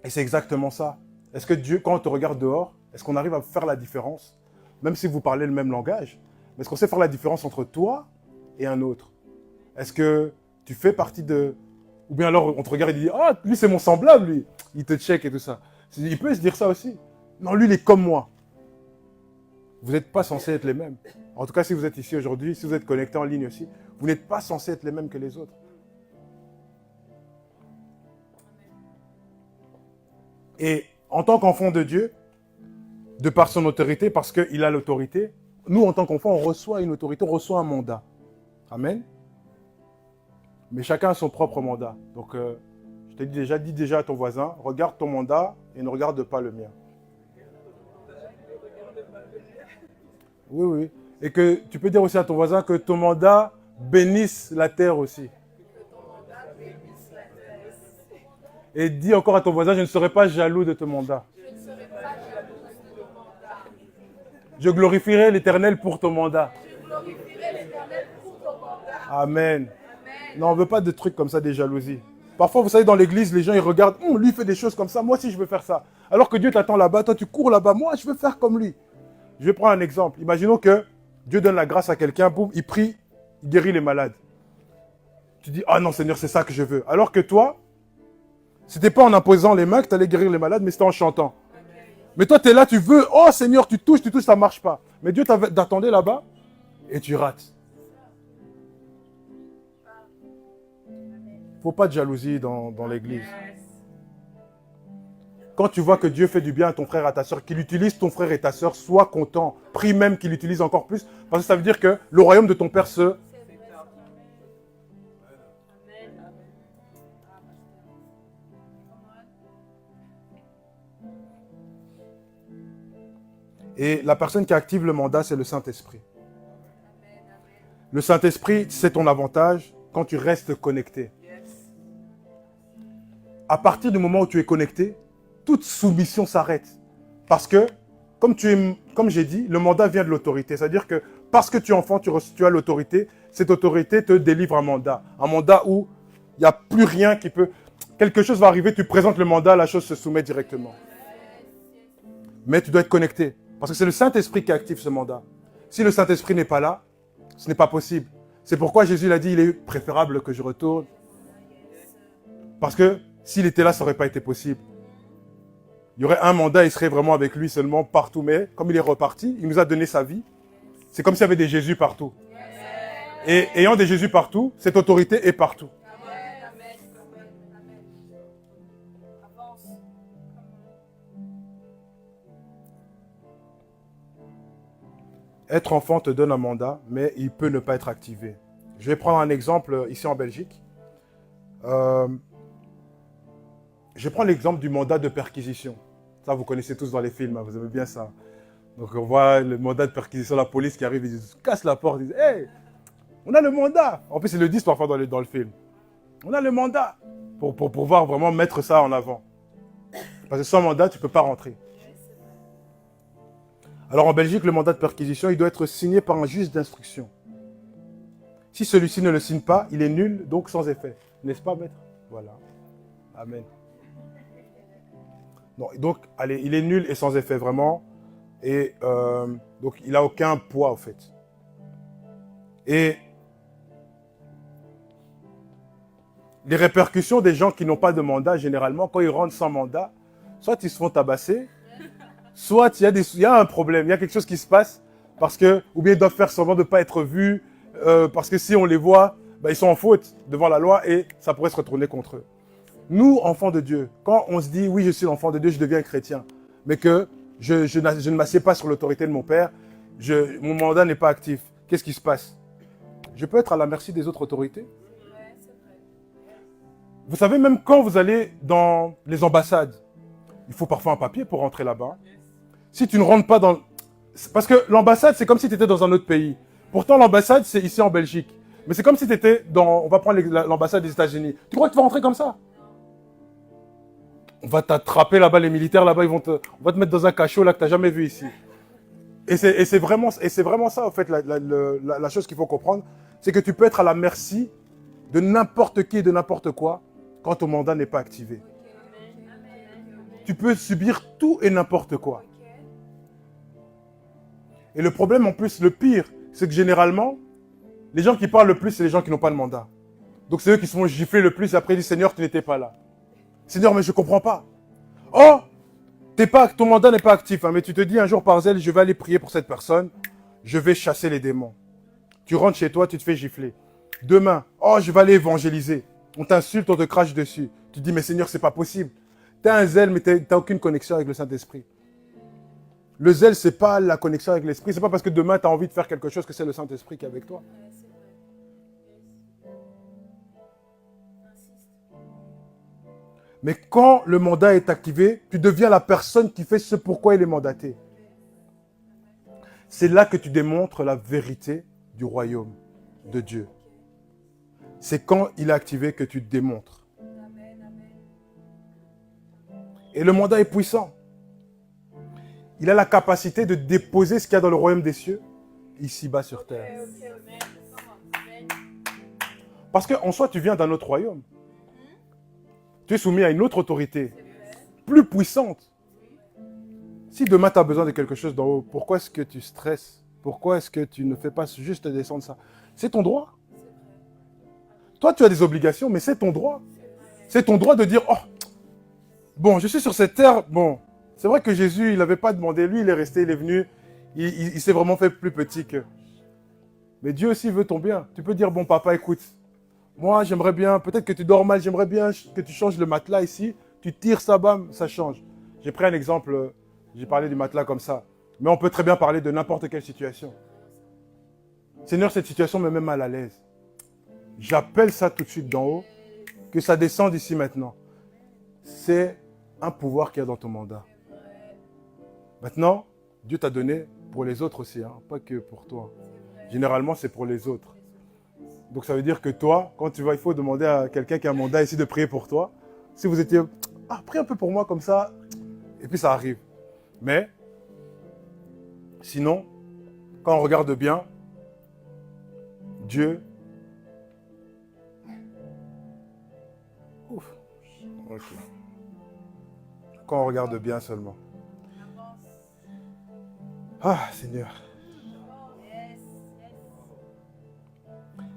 Et c'est exactement ça. Est-ce que Dieu, quand on te regarde dehors, est-ce qu'on arrive à faire la différence? Même si vous parlez le même langage, mais est-ce qu'on sait faire la différence entre toi et un autre? Est-ce que tu fais partie de... Ou bien alors on te regarde et dit, ah, lui c'est mon semblable, lui. Il te check et tout ça. Il peut se dire ça aussi. Non, lui il est comme moi. Vous n'êtes pas censés être les mêmes. En tout cas, si vous êtes ici aujourd'hui, si vous êtes connecté en ligne aussi, vous n'êtes pas censés être les mêmes que les autres. Et en tant qu'enfant de Dieu, de par son autorité, parce qu'il a l'autorité, nous, en tant qu'enfants, on reçoit une autorité, on reçoit un mandat. Amen. Mais chacun a son propre mandat. Donc, je t'ai dis déjà à ton voisin, regarde ton mandat et ne regarde pas le mien. Oui, oui. Et que tu peux dire aussi à ton voisin que ton mandat bénisse la terre aussi. Et dis encore à ton voisin, je ne serai pas jaloux de ton mandat. Je glorifierai l'Éternel pour ton mandat. Amen. Non, on ne veut pas de trucs comme ça, des jalousies. Parfois, vous savez, dans l'église, les gens, ils regardent, lui fait des choses comme ça, moi aussi, je veux faire ça. Alors que Dieu t'attend là-bas, toi, tu cours là-bas, moi, je veux faire comme lui. Je vais prendre un exemple. Imaginons que Dieu donne la grâce à quelqu'un, boum, il prie, il guérit les malades. Tu dis, ah non, Seigneur, c'est ça que je veux. Alors que toi, C'était pas en imposant les mains que tu allais guérir les malades, mais c'était en chantant. Mais toi, tu es là, tu veux, oh Seigneur, tu touches, ça ne marche pas. Mais Dieu t'attendait là-bas et tu rates. Il ne faut pas de jalousie dans l'église. Quand tu vois que Dieu fait du bien à ton frère et à ta soeur, qu'il utilise ton frère et ta soeur, sois content. Prie même qu'il l'utilise encore plus, parce que ça veut dire que le royaume de ton Père se... Et la personne qui active le mandat, c'est le Saint-Esprit. Le Saint-Esprit, c'est ton avantage quand tu restes connecté. À partir du moment où tu es connecté, toute soumission s'arrête. Parce que, comme j'ai dit, le mandat vient de l'autorité. C'est-à-dire que parce que tu es enfant, tu as l'autorité. Cette autorité te délivre un mandat. Un mandat où il n'y a plus rien qui peut... Quelque chose va arriver, tu présentes le mandat, la chose se soumet directement. Mais tu dois être connecté. Parce que c'est le Saint-Esprit qui active ce mandat. Si le Saint-Esprit n'est pas là, ce n'est pas possible. C'est pourquoi Jésus l'a dit, il est préférable que je retourne. Parce que s'il était là, ça n'aurait pas été possible. Il y aurait un mandat, il serait vraiment avec lui seulement partout. Mais comme il est reparti, il nous a donné sa vie. C'est comme s'il y avait des Jésus partout. Et ayant des Jésus partout, cette autorité est partout. Être enfant te donne un mandat, mais il peut ne pas être activé. Je vais prendre un exemple ici en Belgique. Je vais prendre l'exemple du mandat de perquisition. Ça, vous connaissez tous dans les films, hein, vous aimez bien ça. Donc, on voit le mandat de perquisition, la police qui arrive, ils cassent la porte, ils disent « Hey, on a le mandat !» En plus, ils le disent parfois dans le film. On a le mandat pour pouvoir vraiment mettre ça en avant. Parce que sans mandat, tu ne peux pas rentrer. Alors, en Belgique, le mandat de perquisition, il doit être signé par un juge d'instruction. Si celui-ci ne le signe pas, il est nul, donc sans effet. N'est-ce pas, maître? Voilà. Amen. Non, donc, allez, il est nul et sans effet, vraiment. Et donc, il n'a aucun poids, en fait. Et les répercussions des gens qui n'ont pas de mandat, généralement, quand ils rentrent sans mandat, soit ils se font tabasser, soit il y a un problème, il y a quelque chose qui se passe, parce que, ou bien ils doivent faire semblant de ne pas être vus, parce que si on les voit, ben, ils sont en faute devant la loi et ça pourrait se retourner contre eux. Nous, enfants de Dieu, quand on se dit, oui, je suis l'enfant de Dieu, je deviens chrétien, mais que je ne m'assieds pas sur l'autorité de mon Père, mon mandat n'est pas actif, qu'est-ce qui se passe? Je peux être à la merci des autres autorités? Vous savez, même quand vous allez dans les ambassades, il faut parfois un papier pour rentrer là-bas. Si tu ne rentres pas dans... Parce que l'ambassade, c'est comme si tu étais dans un autre pays. Pourtant, l'ambassade, c'est ici en Belgique. Mais c'est comme si tu étais dans... On va prendre l'ambassade des États-Unis. Tu crois que tu vas rentrer comme ça? On va t'attraper là-bas, les militaires là-bas, on va te mettre dans un cachot là que tu n'as jamais vu ici. Et c'est vraiment ça, en fait, la chose qu'il faut comprendre. C'est que tu peux être à la merci de n'importe qui et de n'importe quoi quand ton mandat n'est pas activé. Tu peux subir tout et n'importe quoi. Et le problème, en plus, le pire, c'est que généralement, les gens qui parlent le plus, c'est les gens qui n'ont pas de mandat. Donc c'est eux qui se font gifler le plus et après ils disent « Seigneur, tu n'étais pas là. » Seigneur, mais je ne comprends pas. Oh, ton mandat n'est pas actif, hein, mais tu te dis un jour par zèle, je vais aller prier pour cette personne, je vais chasser les démons. Tu rentres chez toi, tu te fais gifler. Demain, oh, je vais aller évangéliser. On t'insulte, on te crache dessus. Tu te dis, mais Seigneur, c'est pas possible. Tu as un zèle, mais tu n'as aucune connexion avec le Saint-Esprit. Le zèle, ce n'est pas la connexion avec l'Esprit. Ce n'est pas parce que demain, tu as envie de faire quelque chose que c'est le Saint-Esprit qui est avec toi. Mais quand le mandat est activé, tu deviens la personne qui fait ce pourquoi il est mandaté. C'est là que tu démontres la vérité du royaume de Dieu. C'est quand il est activé que tu démontres. Et le mandat est puissant. Il a la capacité de déposer ce qu'il y a dans le royaume des cieux, ici-bas sur terre. Parce qu'en soi, tu viens d'un autre royaume. Tu es soumis à une autre autorité, plus puissante. Si demain tu as besoin de quelque chose d'en haut, pourquoi est-ce que tu stresses? Pourquoi est-ce que tu ne fais pas juste descendre ça? C'est ton droit. Toi, tu as des obligations, mais c'est ton droit. C'est ton droit de dire, oh, bon, je suis sur cette terre, bon, c'est vrai que Jésus, il n'avait pas demandé, lui, il est resté, il est venu, il s'est vraiment fait plus petit que... Mais Dieu aussi veut ton bien. Tu peux dire, bon papa, écoute, moi j'aimerais bien, peut-être que tu dors mal, j'aimerais bien que tu changes le matelas ici, tu tires ça, bam, ça change. J'ai pris un exemple, j'ai parlé du matelas comme ça, mais on peut très bien parler de n'importe quelle situation. Seigneur, cette situation me met mal à l'aise. J'appelle ça tout de suite d'en haut, que ça descende ici maintenant. C'est un pouvoir qu'il y a dans ton mandat. Maintenant, Dieu t'a donné pour les autres aussi, hein, pas que pour toi. Généralement, c'est pour les autres. Donc ça veut dire que toi, quand tu vas, il faut demander à quelqu'un qui a un mandat ici de prier pour toi. Si vous étiez, prie un peu pour moi comme ça, et puis ça arrive. Mais, sinon, quand on regarde bien, Dieu... Ouf. Ok. Quand on regarde bien seulement. Ah, Seigneur.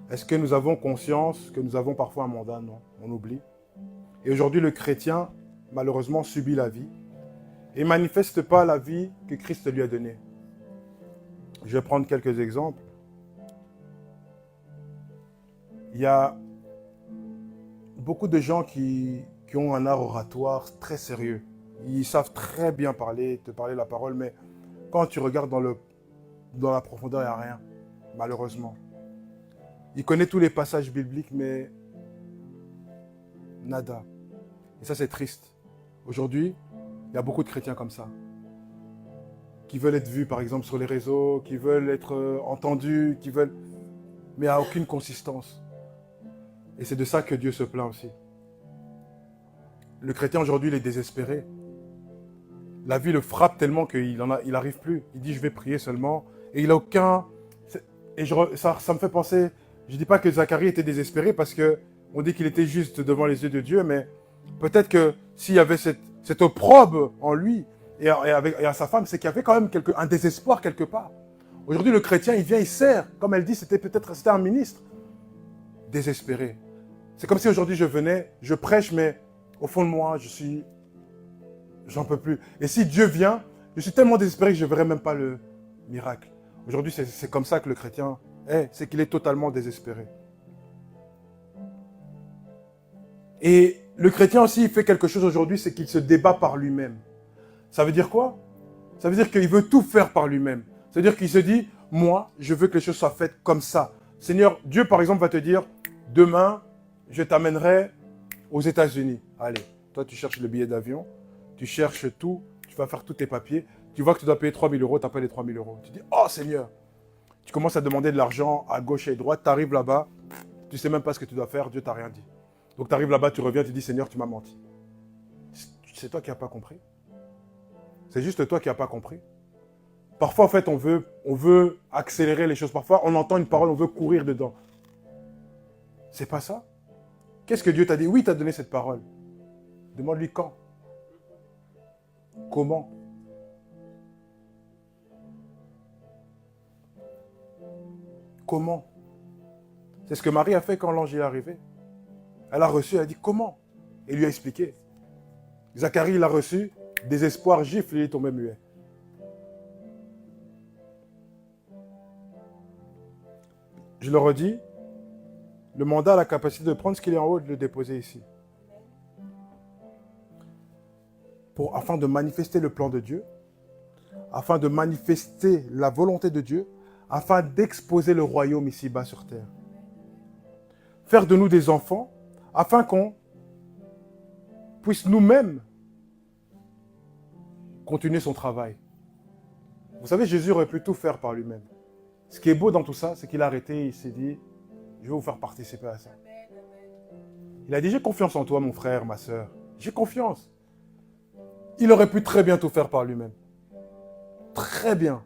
Est-ce que nous avons conscience que nous avons parfois un mandat? Non, on oublie. Et aujourd'hui, le chrétien, malheureusement, subit la vie et ne manifeste pas la vie que Christ lui a donnée. Je vais prendre quelques exemples. Il y a beaucoup de gens qui ont un art oratoire très sérieux. Ils savent très bien parler, te parler la parole, mais quand tu regardes dans la profondeur, il n'y a rien, malheureusement. Il connaît tous les passages bibliques, mais nada. Et ça, c'est triste. Aujourd'hui, il y a beaucoup de chrétiens comme ça, qui veulent être vus, par exemple, sur les réseaux, qui veulent être entendus, mais il n'y a aucune consistance. Et c'est de ça que Dieu se plaint aussi. Le chrétien, aujourd'hui, il est désespéré. La vie le frappe tellement qu'il n'arrive plus. Il dit, je vais prier seulement. Et il n'a aucun... Et ça me fait penser... Je ne dis pas que Zacharie était désespéré parce qu'on dit qu'il était juste devant les yeux de Dieu, mais peut-être que s'il y avait cette opprobre en lui et à sa femme, c'est qu'il y avait quand même un désespoir quelque part. Aujourd'hui, le chrétien, il vient, il sert. Comme elle dit, c'était un ministre. Désespéré. C'est comme si aujourd'hui je venais, je prêche, mais au fond de moi, j'en peux plus. Et si Dieu vient, je suis tellement désespéré que je ne verrai même pas le miracle. Aujourd'hui, c'est comme ça que le chrétien est, c'est qu'il est totalement désespéré. Et le chrétien aussi, il fait quelque chose aujourd'hui, c'est qu'il se débat par lui-même. Ça veut dire quoi? Ça veut dire qu'il veut tout faire par lui-même. Ça veut dire qu'il se dit, moi, je veux que les choses soient faites comme ça. Seigneur, Dieu, par exemple, va te dire, demain, je t'amènerai aux États-Unis. Allez, toi, tu cherches le billet d'avion, tu cherches tout, tu vas faire tous tes papiers, tu vois que tu dois payer 3 000 €, tu n'as pas les 3 000 €. Tu dis, oh Seigneur, tu commences à demander de l'argent à gauche et à droite, tu arrives là-bas, tu ne sais même pas ce que tu dois faire, Dieu t'a rien dit. Donc tu arrives là-bas, tu reviens, tu dis, Seigneur, tu m'as menti. C'est toi qui n'as pas compris. C'est juste toi qui n'as pas compris. Parfois, en fait, on veut accélérer les choses. Parfois, on entend une parole, on veut courir dedans. C'est pas ça. Qu'est-ce que Dieu t'a dit? Oui, il t'a donné cette parole. Demande-lui quand. Comment? Comment? C'est ce que Marie a fait quand l'ange est arrivé. Elle a reçu, elle a dit comment? Et lui a expliqué. Zacharie, il a reçu, désespoir, gifle, il est tombé muet. Je le redis, le mandat a la capacité de prendre ce qu'il est en haut et de le déposer ici. Afin de manifester le plan de Dieu, afin de manifester la volonté de Dieu, afin d'exposer le royaume ici-bas sur terre. Faire de nous des enfants, afin qu'on puisse nous-mêmes continuer son travail. Vous savez, Jésus aurait pu tout faire par lui-même. Ce qui est beau dans tout ça, c'est qu'il a arrêté, il s'est dit, je vais vous faire participer à ça. Il a dit, j'ai confiance en toi, mon frère, ma soeur. J'ai confiance. Il aurait pu très bien tout faire par lui-même. Très bien.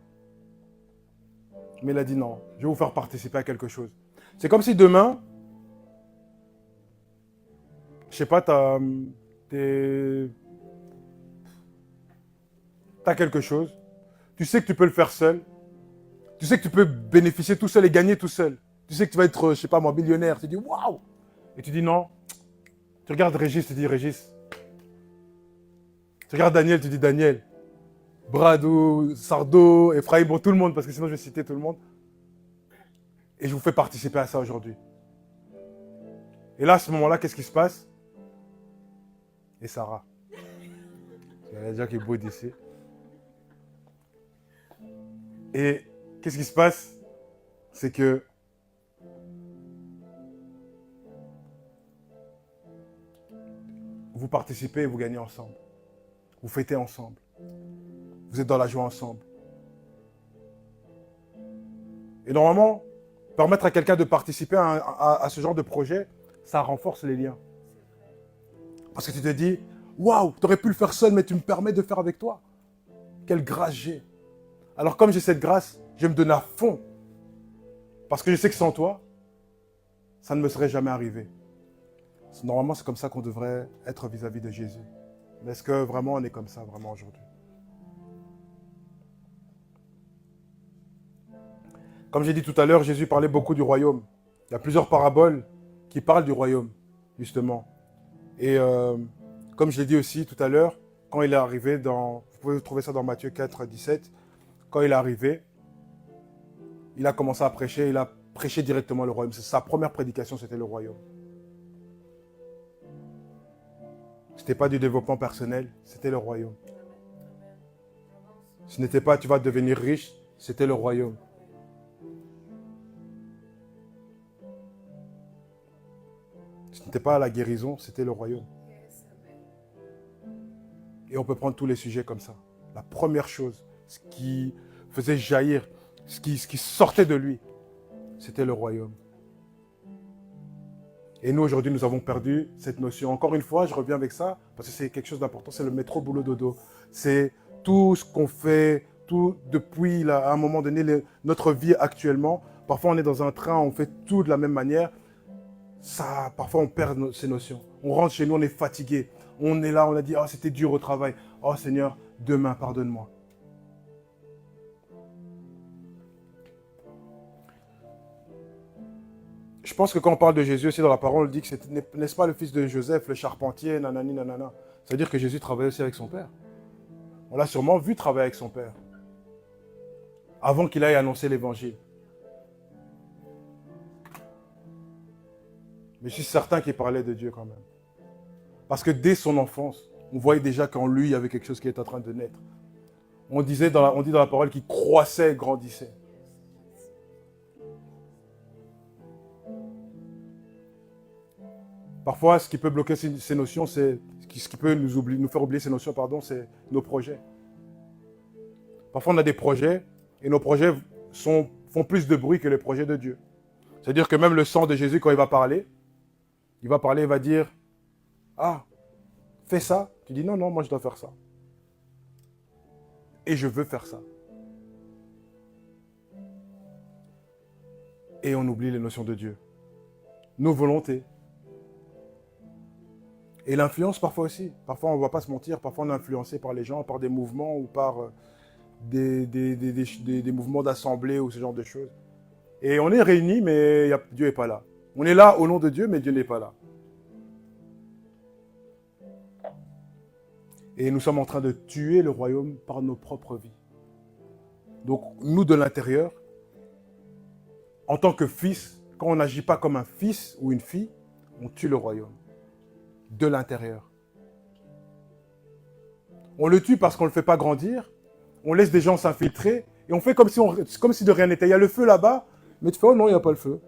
Mais il a dit non, je vais vous faire participer à quelque chose. C'est comme si demain, je sais pas, t'as quelque chose, tu sais que tu peux le faire seul, tu sais que tu peux bénéficier tout seul et gagner tout seul. Tu sais que tu vas être, je sais pas moi, millionnaire, tu dis waouh. Et tu dis non. Tu regardes Régis, tu dis Régis, Tu regardes Daniel, tu dis Daniel, Bradou, Sardo, Ephraïm, bon, tout le monde, parce que sinon je vais citer tout le monde. Et je vous fais participer à ça aujourd'hui. Et là, à ce moment-là, qu'est-ce qui se passe? Et Sarah. Il y a des gens qui bouillent ici. Et qu'est-ce qui se passe? C'est que vous participez et vous gagnez ensemble. Vous fêtez ensemble. Vous êtes dans la joie ensemble. Et normalement, permettre à quelqu'un de participer à ce genre de projet, ça renforce les liens. Parce que tu te dis, waouh, tu aurais pu le faire seul, mais tu me permets de faire avec toi. Quelle grâce j'ai. Alors comme j'ai cette grâce, je vais me donner à fond. Parce que je sais que sans toi, ça ne me serait jamais arrivé. Normalement, c'est comme ça qu'on devrait être vis-à-vis de Jésus. Mais est-ce que vraiment on est comme ça, vraiment aujourd'hui? Comme j'ai dit tout à l'heure, Jésus parlait beaucoup du royaume. Il y a plusieurs paraboles qui parlent du royaume, justement. Et comme je l'ai dit aussi tout à l'heure, quand il est arrivé dans... Vous pouvez trouver ça dans Matthieu 4, 17. Quand il est arrivé, il a commencé à prêcher. Il a prêché directement le royaume. Sa première prédication, c'était le royaume. Ce n'était pas du développement personnel, c'était le royaume. Ce n'était pas tu vas devenir riche, c'était le royaume. Ce n'était pas la guérison, c'était le royaume. Et on peut prendre tous les sujets comme ça. La première chose, ce qui faisait jaillir, ce qui sortait de lui, c'était le royaume. Et nous, aujourd'hui, nous avons perdu cette notion. Encore une fois, je reviens avec ça, parce que c'est quelque chose d'important, c'est le métro boulot dodo. C'est tout ce qu'on fait, tout depuis là, à un moment donné, notre vie actuellement. Parfois, on est dans un train, on fait tout de la même manière. Ça, parfois, on perd ces notions. On rentre chez nous, on est fatigué. On est là, on a dit, oh, c'était dur au travail. Oh Seigneur, demain, pardonne-moi. Je pense que quand on parle de Jésus aussi dans la parole, on dit que n'est-ce pas le fils de Joseph, le charpentier, nanani, nanana. Ça veut dire que Jésus travaillait aussi avec son père. On l'a sûrement vu travailler avec son père. Avant qu'il aille annoncer l'évangile. Mais je suis certain qu'il parlait de Dieu quand même. Parce que dès son enfance, on voyait déjà qu'en lui, il y avait quelque chose qui était en train de naître. On dit dans la parole qu'il croissait, grandissait. Parfois, ce qui peut bloquer ces notions, ce qui peut nous faire oublier ces notions, c'est nos projets. Parfois, on a des projets, et nos projets font plus de bruit que les projets de Dieu. C'est-à-dire que même le sang de Jésus, quand il va parler, il va dire, ah, fais ça. Tu dis, non, non, moi je dois faire ça. Et je veux faire ça. Et on oublie les notions de Dieu. Nos volontés. Et l'influence parfois aussi. Parfois, on ne va pas se mentir, parfois on est influencé par les gens, par des mouvements ou par des mouvements d'assemblée ou ce genre de choses. Et on est réunis, mais Dieu n'est pas là. On est là au nom de Dieu, mais Dieu n'est pas là. Et nous sommes en train de tuer le royaume par nos propres vies. Donc, nous, de l'intérieur, en tant que fils, quand on n'agit pas comme un fils ou une fille, on tue le royaume. De l'intérieur. On le tue parce qu'on ne le fait pas grandir, on laisse des gens s'infiltrer, et on fait comme si de rien n'était. Il y a le feu là-bas, mais tu fais, oh non, il n'y a pas le feu.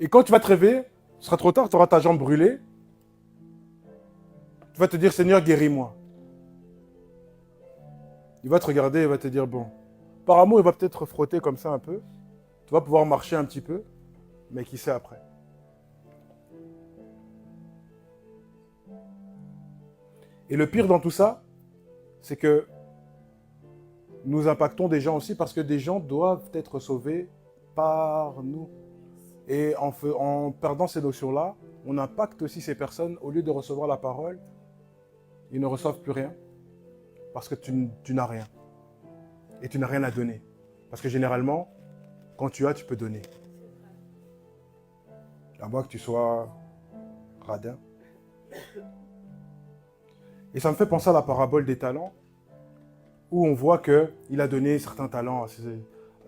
Et quand tu vas te réveiller, ce sera trop tard, tu auras ta jambe brûlée, tu vas te dire, Seigneur, guéris-moi. Il va te regarder, il va te dire, bon, par amour, il va peut-être frotter comme ça un peu, tu vas pouvoir marcher un petit peu, mais qui sait après. Et le pire dans tout ça, c'est que nous impactons des gens aussi parce que des gens doivent être sauvés par nous. Et en perdant ces notions-là, on impacte aussi ces personnes. Au lieu de recevoir la parole, ils ne reçoivent plus rien parce que tu n'as rien. Et tu n'as rien à donner. Parce que généralement, quand tu as, tu peux donner. À moins que tu sois radin. Et ça me fait penser à la parabole des talents, où on voit qu'il a donné certains talents,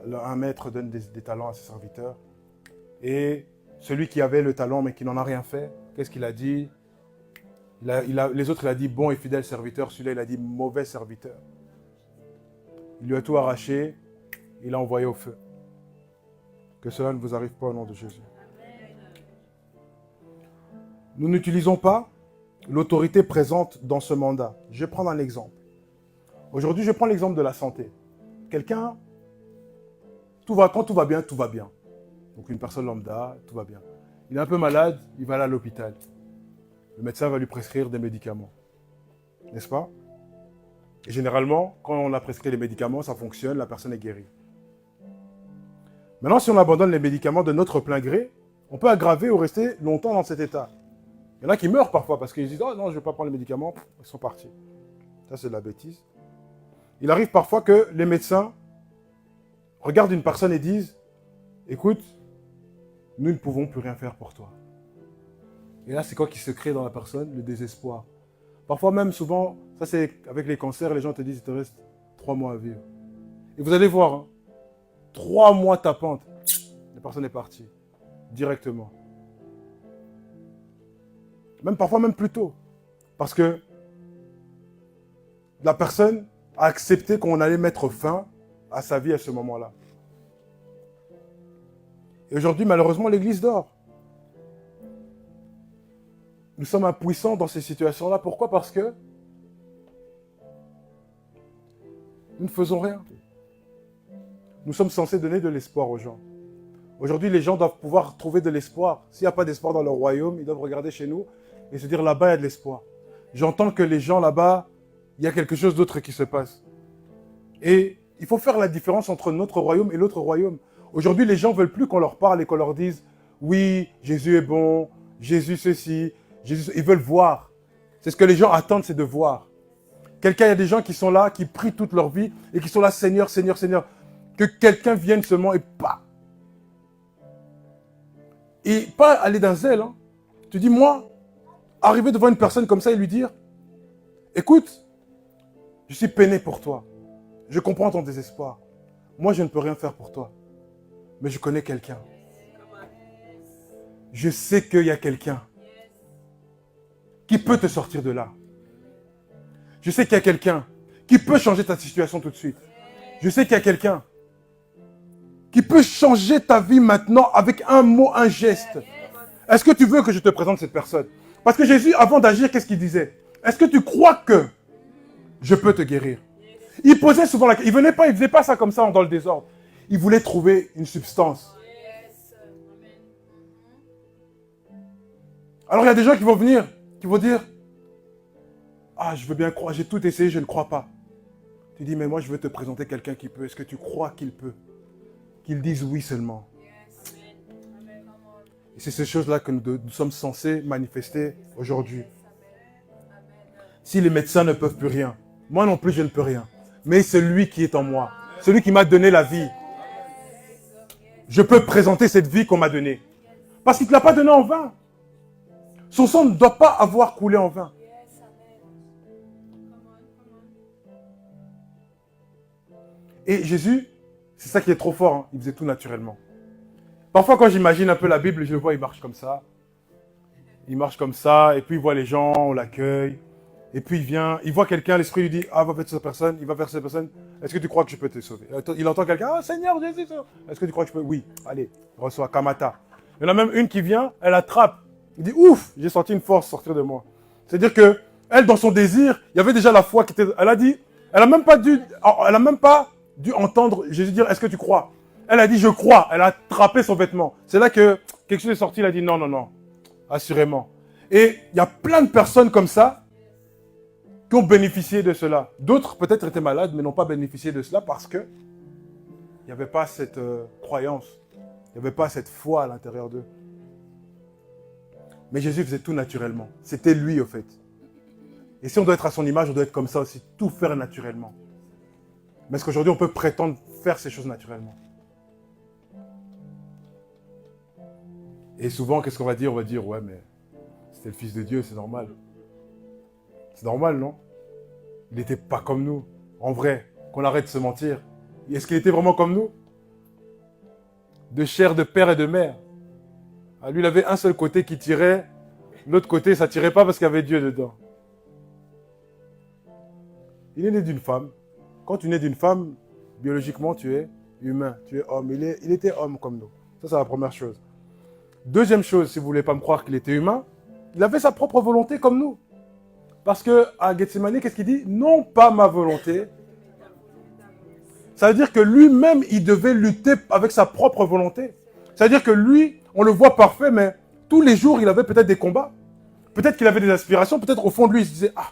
un maître donne des talents à ses serviteurs. Et celui qui avait le talent mais qui n'en a rien fait, qu'est-ce qu'il a dit? Les autres, il a dit bon et fidèle serviteur. Celui-là, il a dit mauvais serviteur. Il lui a tout arraché, il l'a envoyé au feu. Que cela ne vous arrive pas au nom de Jésus. Nous n'utilisons pas l'autorité présente dans ce mandat. Je vais prendre un exemple. Aujourd'hui, je prends l'exemple de la santé. Quelqu'un, quand tout va bien, tout va bien. Donc une personne lambda, tout va bien. Il est un peu malade, il va aller à l'hôpital. Le médecin va lui prescrire des médicaments. N'est-ce pas? Et généralement, quand on a prescrit les médicaments, ça fonctionne, la personne est guérie. Maintenant, si on abandonne les médicaments de notre plein gré, on peut aggraver ou rester longtemps dans cet état. Il y en a qui meurent parfois parce qu'ils disent « Oh non, je ne vais pas prendre les médicaments », ils sont partis. Ça, c'est de la bêtise. Il arrive parfois que les médecins regardent une personne et disent « Écoute, nous ne pouvons plus rien faire pour toi. » Et là, c'est quoi qui se crée dans la personne? Le désespoir. Parfois même, souvent, ça c'est avec les cancers, les gens te disent il te reste 3 mois à vivre. Et vous allez voir, hein, 3 mois tapante, la personne est partie, directement. Parfois même plus tôt. Parce que la personne a accepté qu'on allait mettre fin à sa vie à ce moment-là. Et aujourd'hui, malheureusement, l'Église dort. Nous sommes impuissants dans ces situations-là. Pourquoi? Parce que nous ne faisons rien. Nous sommes censés donner de l'espoir aux gens. Aujourd'hui, les gens doivent pouvoir trouver de l'espoir. S'il n'y a pas d'espoir dans leur royaume, ils doivent regarder chez nous et se dire là-bas, il y a de l'espoir. J'entends que les gens là-bas, il y a quelque chose d'autre qui se passe. Et il faut faire la différence entre notre royaume et l'autre royaume. Aujourd'hui, les gens ne veulent plus qu'on leur parle et qu'on leur dise « Oui, Jésus est bon, Jésus ceci, Jésus... » Ils veulent voir. C'est ce que les gens attendent, c'est de voir. Il y a des gens qui sont là, qui prient toute leur vie et qui sont là « Seigneur, Seigneur, Seigneur ». Que quelqu'un vienne seulement et pas. Et pas aller d'un zèle. Hein. Tu dis, moi, arriver devant une personne comme ça et lui dire « Écoute, je suis peiné pour toi. Je comprends ton désespoir. Moi, je ne peux rien faire pour toi. Mais je connais quelqu'un. Je sais qu'il y a quelqu'un qui peut te sortir de là. Je sais qu'il y a quelqu'un qui peut changer ta situation tout de suite. Je sais qu'il y a quelqu'un qui peut changer ta vie maintenant avec un mot, un geste. Est-ce que tu veux que je te présente cette personne? Parce que Jésus, avant d'agir, qu'est-ce qu'il disait? Est-ce que tu crois que je peux te guérir? Il posait souvent la question. Il ne faisait pas ça comme ça dans le désordre. Il voulait trouver une substance. Alors il y a des gens qui vont venir, qui vont dire « Ah, je veux bien croire, j'ai tout essayé, je ne crois pas. » Tu dis « Mais moi, je veux te présenter quelqu'un qui peut. Est-ce que tu crois qu'il peut? » Qu'ils disent oui seulement. Et c'est ces choses-là que nous sommes censés manifester aujourd'hui. Si les médecins ne peuvent plus rien, moi non plus je ne peux rien. Mais celui qui est en moi, celui qui m'a donné la vie, je peux présenter cette vie qu'on m'a donnée. Parce qu'il ne te l'a pas donnée en vain. Son sang ne doit pas avoir coulé en vain. Et Jésus, c'est ça qui est trop fort, hein. Il faisait tout naturellement. Parfois, quand j'imagine un peu la Bible, je le vois, il marche comme ça. Il marche comme ça, et puis il voit les gens, on l'accueille. Et puis il vient, il voit quelqu'un, l'Esprit lui dit, ah, va vers cette personne, il va vers cette personne. Est-ce que tu crois que je peux te sauver? Il entend quelqu'un, ah, Seigneur Jésus, est-ce que tu crois que je peux? Oui, allez, reçois, Kamata. Il y en a même une qui vient, elle attrape. Il dit, ouf, j'ai senti une force sortir de moi. C'est-à-dire que, elle, dans son désir, il y avait déjà la foi qui était, elle a dit, elle n'a même pas dû entendre Jésus dire, est-ce que tu crois? Elle a dit, je crois. Elle a attrapé son vêtement. C'est là que quelque chose est sorti, elle a dit, non, non, non, assurément. Et il y a plein de personnes comme ça qui ont bénéficié de cela. D'autres peut-être étaient malades, mais n'ont pas bénéficié de cela parce que il n'y avait pas cette croyance. Il n'y avait pas cette foi à l'intérieur d'eux. Mais Jésus faisait tout naturellement. C'était lui, au fait. Et si on doit être à son image, on doit être comme ça aussi, tout faire naturellement. Mais est-ce qu'aujourd'hui, on peut prétendre faire ces choses naturellement? Et souvent, qu'est-ce qu'on va dire? On va dire, ouais, mais c'était le Fils de Dieu, c'est normal. C'est normal, non? Il n'était pas comme nous. En vrai, qu'on arrête de se mentir. Est-ce qu'il était vraiment comme nous? De chair de père et de mère. Ah, lui, il avait un seul côté qui tirait. L'autre côté, ça tirait pas parce qu'il y avait Dieu dedans. Il est né d'une femme. Quand tu nais d'une femme, biologiquement, tu es humain, tu es homme. Il était homme comme nous. Ça, c'est la première chose. Deuxième chose, si vous ne voulez pas me croire qu'il était humain, il avait sa propre volonté comme nous. Parce qu'à Gethsemane, qu'est-ce qu'il dit? Non pas ma volonté. Ça veut dire que lui-même, il devait lutter avec sa propre volonté. Ça veut dire que lui, on le voit parfait, mais tous les jours, il avait peut-être des combats. Peut-être qu'il avait des aspirations. Peut-être au fond de lui, il se disait, ah,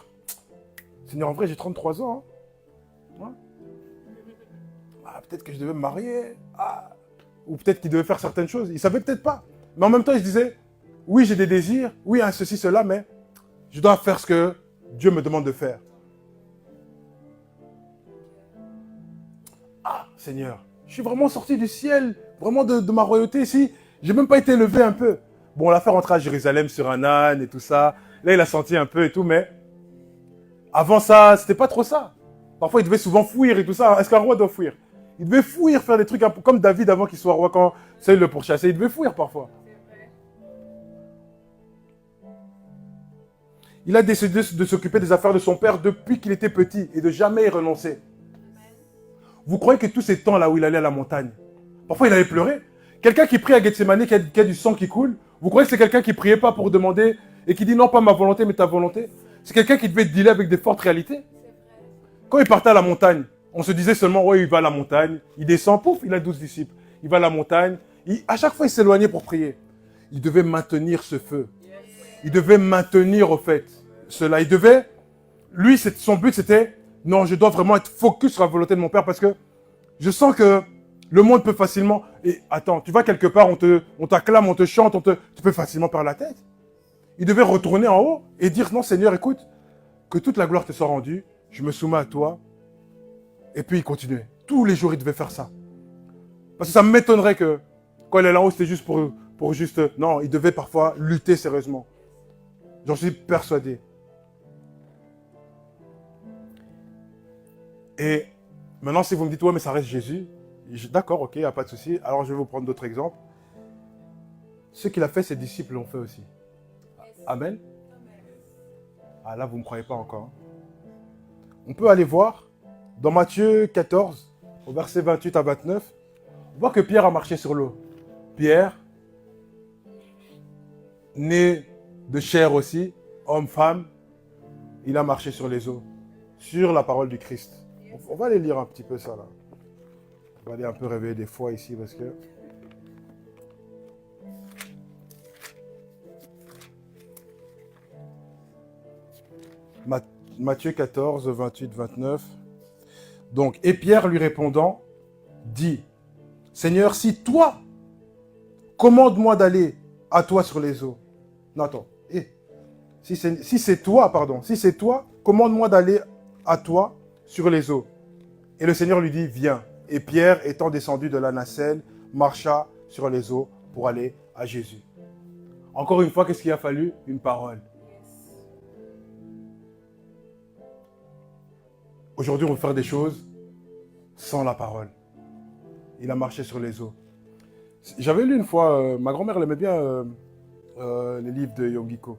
Seigneur, en vrai, j'ai 33 ans. Hein? Ah, peut-être que je devais me marier. Ah. Ou peut-être qu'il devait faire certaines choses. Il ne savait peut-être pas. Mais en même temps, il se disait, oui, j'ai des désirs. Oui, hein, ceci, cela, mais je dois faire ce que Dieu me demande de faire. Ah, Seigneur, je suis vraiment sorti du ciel, vraiment de ma royauté ici. J'ai même pas été élevé un peu. Bon, on l'a fait rentrer à Jérusalem sur un âne et tout ça. Là, il a senti un peu et tout, mais avant ça, c'était pas trop ça. Parfois, il devait souvent fuir et tout ça. Est-ce qu'un roi doit fuir? Il devait fuir, faire des trucs un peu comme David avant qu'il soit roi, quand Saül le pourchassait. Il devait fuir parfois. Il a décidé de s'occuper des affaires de son père depuis qu'il était petit et de jamais y renoncer. Vous croyez que tous ces temps-là où il allait à la montagne, parfois il allait pleurer? Quelqu'un qui prie à Gethsemane, qui a du sang qui coule, vous croyez que c'est quelqu'un qui ne priait pas pour demander et qui dit non pas ma volonté mais ta volonté? C'est quelqu'un qui devait dealer avec des fortes réalités. Quand il partait à la montagne, on se disait seulement ouais, il va à la montagne, il descend, pouf, il a 12 disciples. Il va à la montagne, à chaque fois il s'éloignait pour prier. Il devait maintenir ce feu. Il devait maintenir au fait cela. Il devait, lui, son but c'était, non, je dois vraiment être focus sur la volonté de mon Père parce que je sens que le monde peut facilement, et attends, tu vas quelque part, on t'acclame, on te chante, tu peux facilement perdre la tête. Il devait retourner en haut et dire, non Seigneur, écoute, que toute la gloire te soit rendue, je me soumets à toi. Et puis il continuait. Tous les jours, il devait faire ça. Parce que ça m'étonnerait que quand il est là-haut, c'était juste pour juste... Non, il devait parfois lutter sérieusement. J'en suis persuadé. Et maintenant, si vous me dites, ouais, mais ça reste Jésus, d'accord, ok, il n'y a pas de souci. Alors, je vais vous prendre d'autres exemples. Ce qu'il a fait, ses disciples l'ont fait aussi. Amen. Ah là, vous ne me croyez pas encore. On peut aller voir dans Matthieu 14, au verset 28 à 29, on voit que Pierre a marché sur l'eau. Pierre, né de chair aussi, homme, femme, il a marché sur les eaux, sur la parole du Christ. On va aller lire un petit peu ça là. On va aller un peu réveiller des fois ici parce que... Matthieu 14, 28, 29. Donc, et Pierre lui répondant, dit, Seigneur, si toi, commande-moi d'aller à toi sur les eaux. Non, attends. Si c'est toi, commande-moi d'aller à toi sur les eaux. Et le Seigneur lui dit, viens. Et Pierre, étant descendu de la nacelle, marcha sur les eaux pour aller à Jésus. Encore une fois, qu'est-ce qu'il a fallu? Une parole. Aujourd'hui, on veut faire des choses sans la parole. Il a marché sur les eaux. J'avais lu une fois, ma grand-mère elle aimait bien les livres de Yongiko.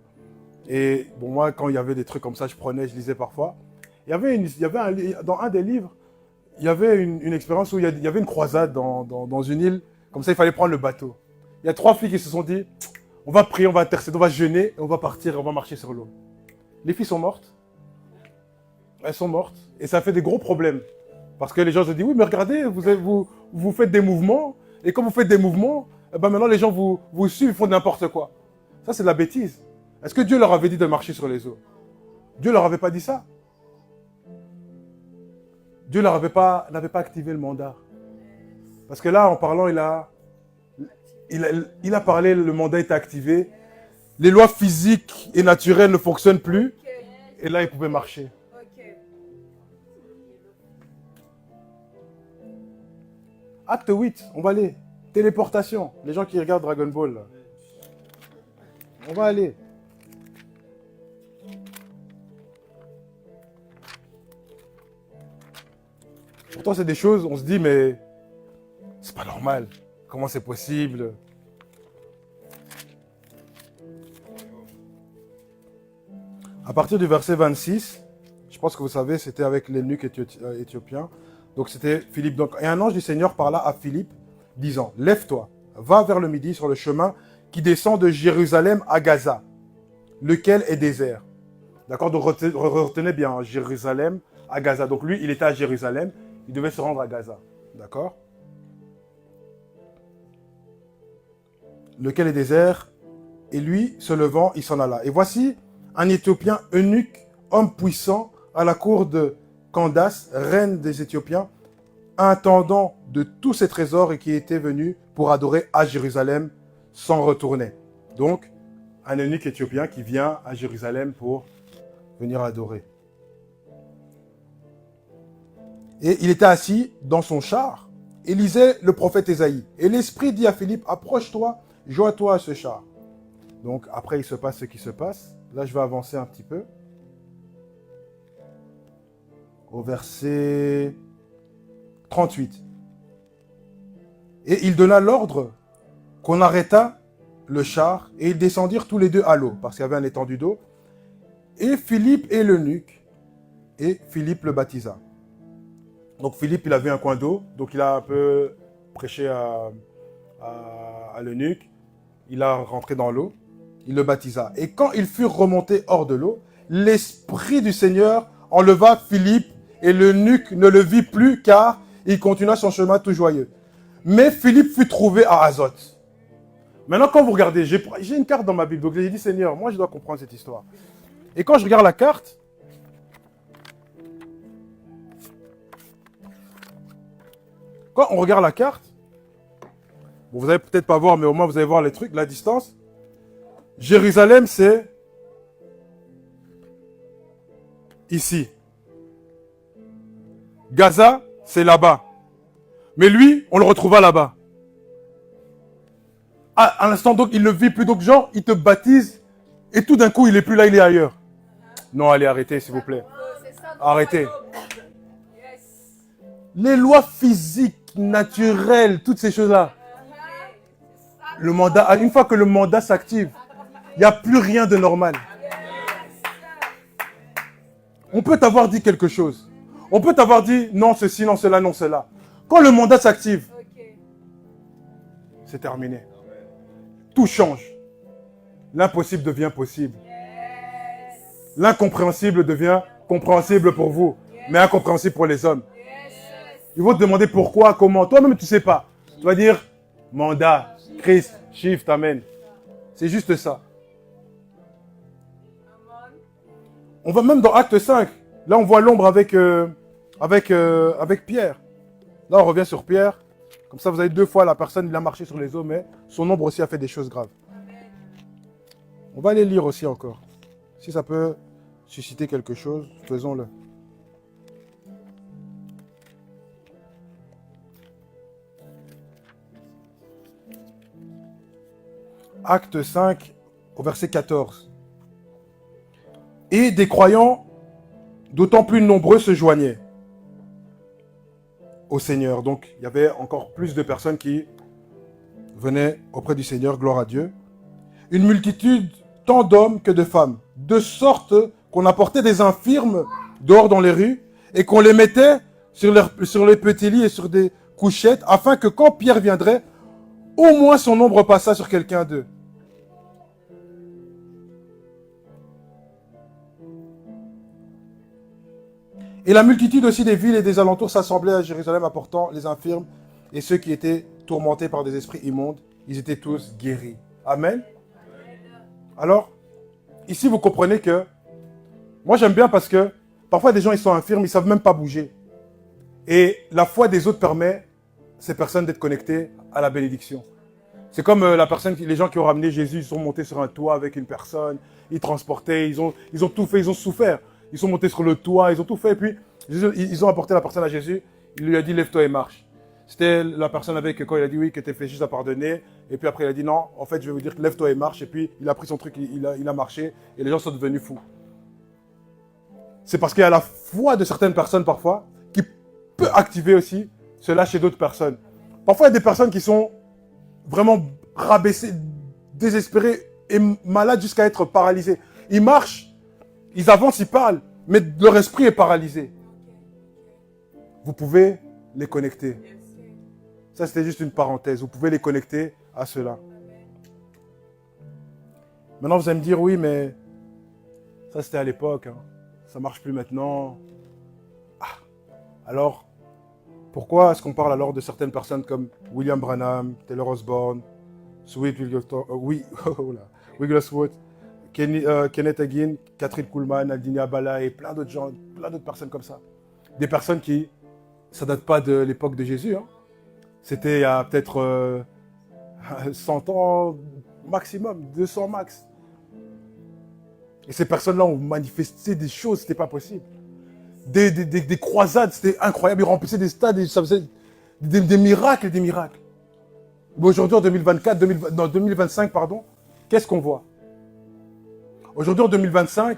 Et bon, moi, quand il y avait des trucs comme ça, je lisais parfois. Dans un des livres, il y avait une expérience où il y avait une croisade dans une île. Comme ça, il fallait prendre le bateau. Il y a 3 filles qui se sont dit, on va prier, on va intercéder, on va jeûner, et on va partir, on va marcher sur l'eau. Les filles sont mortes. Elles sont mortes. Et ça fait des gros problèmes. Parce que les gens se disent, oui, mais regardez, vous faites des mouvements. Et quand vous faites des mouvements, eh ben maintenant les gens vous suivent, ils font n'importe quoi. Ça, c'est de la bêtise. Est-ce que Dieu leur avait dit de marcher sur les eaux? Dieu leur avait pas dit ça. Dieu n'avait pas activé le mandat. Parce que là, en parlant, il a parlé, le mandat était activé. Les lois physiques et naturelles ne fonctionnent plus. Et là, il pouvait marcher. Acte 8, on va aller. Téléportation. Les gens qui regardent Dragon Ball. Là. On va aller. Pourtant, c'est des choses, on se dit, mais c'est pas normal. Comment c'est possible? À partir du verset 26, je pense que vous savez, c'était avec l'eunuque éthiopien. Donc c'était Philippe. Donc, et un ange du Seigneur parla à Philippe, disant, lève-toi, va vers le midi sur le chemin qui descend de Jérusalem à Gaza, lequel est désert. D'accord? Donc retenez bien, hein, Jérusalem à Gaza. Donc lui, il était à Jérusalem, il devait se rendre à Gaza. D'accord? Lequel est désert, et lui, se levant, il s'en alla. Et voici un Éthiopien eunuque, homme puissant, à la cour de Candace, reine des Éthiopiens, intendant de tous ses trésors et qui était venu pour adorer à Jérusalem sans retourner. Donc, un eunuque éthiopien qui vient à Jérusalem pour venir adorer. Et il était assis dans son char et lisait le prophète Ésaïe. Et l'Esprit dit à Philippe, approche-toi, joins-toi à ce char. Donc, après, il se passe ce qui se passe. Là, je vais avancer un petit peu. Au verset 38. Et il donna l'ordre qu'on arrêta le char et ils descendirent tous les deux à l'eau, parce qu'il y avait un étendu d'eau. Et Philippe et l'eunuque, et Philippe le baptisa. Donc Philippe, il a vu un coin d'eau, donc il a un peu prêché à l'eunuque. Il a rentré dans l'eau, il le baptisa. Et quand ils furent remontés hors de l'eau, l'Esprit du Seigneur enleva Philippe et l'eunuque ne le vit plus car il continua son chemin tout joyeux. Mais Philippe fut trouvé à Azote. Maintenant, quand vous regardez, j'ai une carte dans ma Bible, donc j'ai dit, Seigneur, moi je dois comprendre cette histoire. Et quand je regarde la carte, quand on regarde la carte, bon, vous n'allez peut-être pas voir, mais au moins vous allez voir les trucs, la distance. Jérusalem, c'est ici. Gaza, c'est là-bas. Mais lui, on le retrouva là-bas. À l'instant, donc, il ne vit plus. Donc, genre, il te baptise et tout d'un coup, il n'est plus là, il est ailleurs. Non, allez, arrêtez, s'il vous plaît. Arrêtez. Les lois physiques, naturelles, toutes ces choses-là. Le mandat, une fois que le mandat s'active, il n'y a plus rien de normal. On peut t'avoir dit quelque chose. On peut t'avoir dit non, ceci, non, cela, non, cela. Quand le mandat s'active, c'est terminé. Tout change. L'impossible devient possible. L'incompréhensible devient compréhensible pour vous, mais incompréhensible pour les hommes. Ils vont te demander pourquoi, comment. Toi-même, tu ne sais pas. Tu vas dire mandat, Christ, shift, amen. C'est juste ça. On va même dans Acte 5. Là, on voit l'ombre avec Pierre. Là, on revient sur Pierre. Comme ça, vous avez deux fois la personne, il a marché sur les eaux, mais son ombre aussi a fait des choses graves. On va les lire aussi encore. Si ça peut susciter quelque chose, faisons-le. Acte 5, au verset 14. Et des croyants d'autant plus nombreux se joignaient au Seigneur. Donc, il y avait encore plus de personnes qui venaient auprès du Seigneur, gloire à Dieu. Une multitude, tant d'hommes que de femmes, de sorte qu'on apportait des infirmes dehors dans les rues et qu'on les mettait sur les petits lits et sur des couchettes, afin que quand Pierre viendrait, au moins son ombre passât sur quelqu'un d'eux. Et la multitude aussi des villes et des alentours s'assemblait à Jérusalem apportant les infirmes et ceux qui étaient tourmentés par des esprits immondes. Ils étaient tous guéris. Amen. Alors, ici vous comprenez que, moi j'aime bien parce que parfois des gens ils sont infirmes, ils ne savent même pas bouger. Et la foi des autres permet ces personnes d'être connectées à la bénédiction. C'est comme les gens qui ont ramené Jésus, ils sont montés sur un toit avec une personne, ils transportaient, ils ont tout fait, ils ont souffert. Ils sont montés sur le toit, ils ont tout fait. Et puis, ils ont apporté la personne à Jésus. Il lui a dit, lève-toi et marche. C'était la personne avec, quand il a dit oui, que tes fléchis à pardonner. Et puis après, il a dit non, en fait, je vais vous dire, lève-toi et marche. Et puis, il a pris son truc, il a marché. Et les gens sont devenus fous. C'est parce qu'il y a la foi de certaines personnes parfois qui peut activer aussi cela chez d'autres personnes. Parfois, il y a des personnes qui sont vraiment rabaissées, désespérées et malades jusqu'à être paralysées. Ils marchent, ils avancent, ils parlent, mais leur esprit est paralysé. Vous pouvez les connecter. Ça, c'était juste une parenthèse. Vous pouvez les connecter à cela. Maintenant, vous allez me dire, oui, mais ça, c'était à l'époque. Hein. Ça ne marche plus maintenant. Ah. Alors, pourquoi est-ce qu'on parle alors de certaines personnes comme William Branham, Taylor Osborne, Sweet Wigglesworth, Kenneth Hagin, Catherine Kuhlman, Aldini Abala et plein d'autres gens, plein d'autres personnes comme ça. Des personnes qui, ça ne date pas de l'époque de Jésus. Hein. C'était il y a peut-être 100 ans maximum, 200 max. Et ces personnes-là ont manifesté des choses, ce n'était pas possible. Des croisades, c'était incroyable. Ils remplissaient des stades, et ça faisait des miracles et des miracles. Mais aujourd'hui, en 2025, pardon, qu'est-ce qu'on voit? Aujourd'hui, en 2025,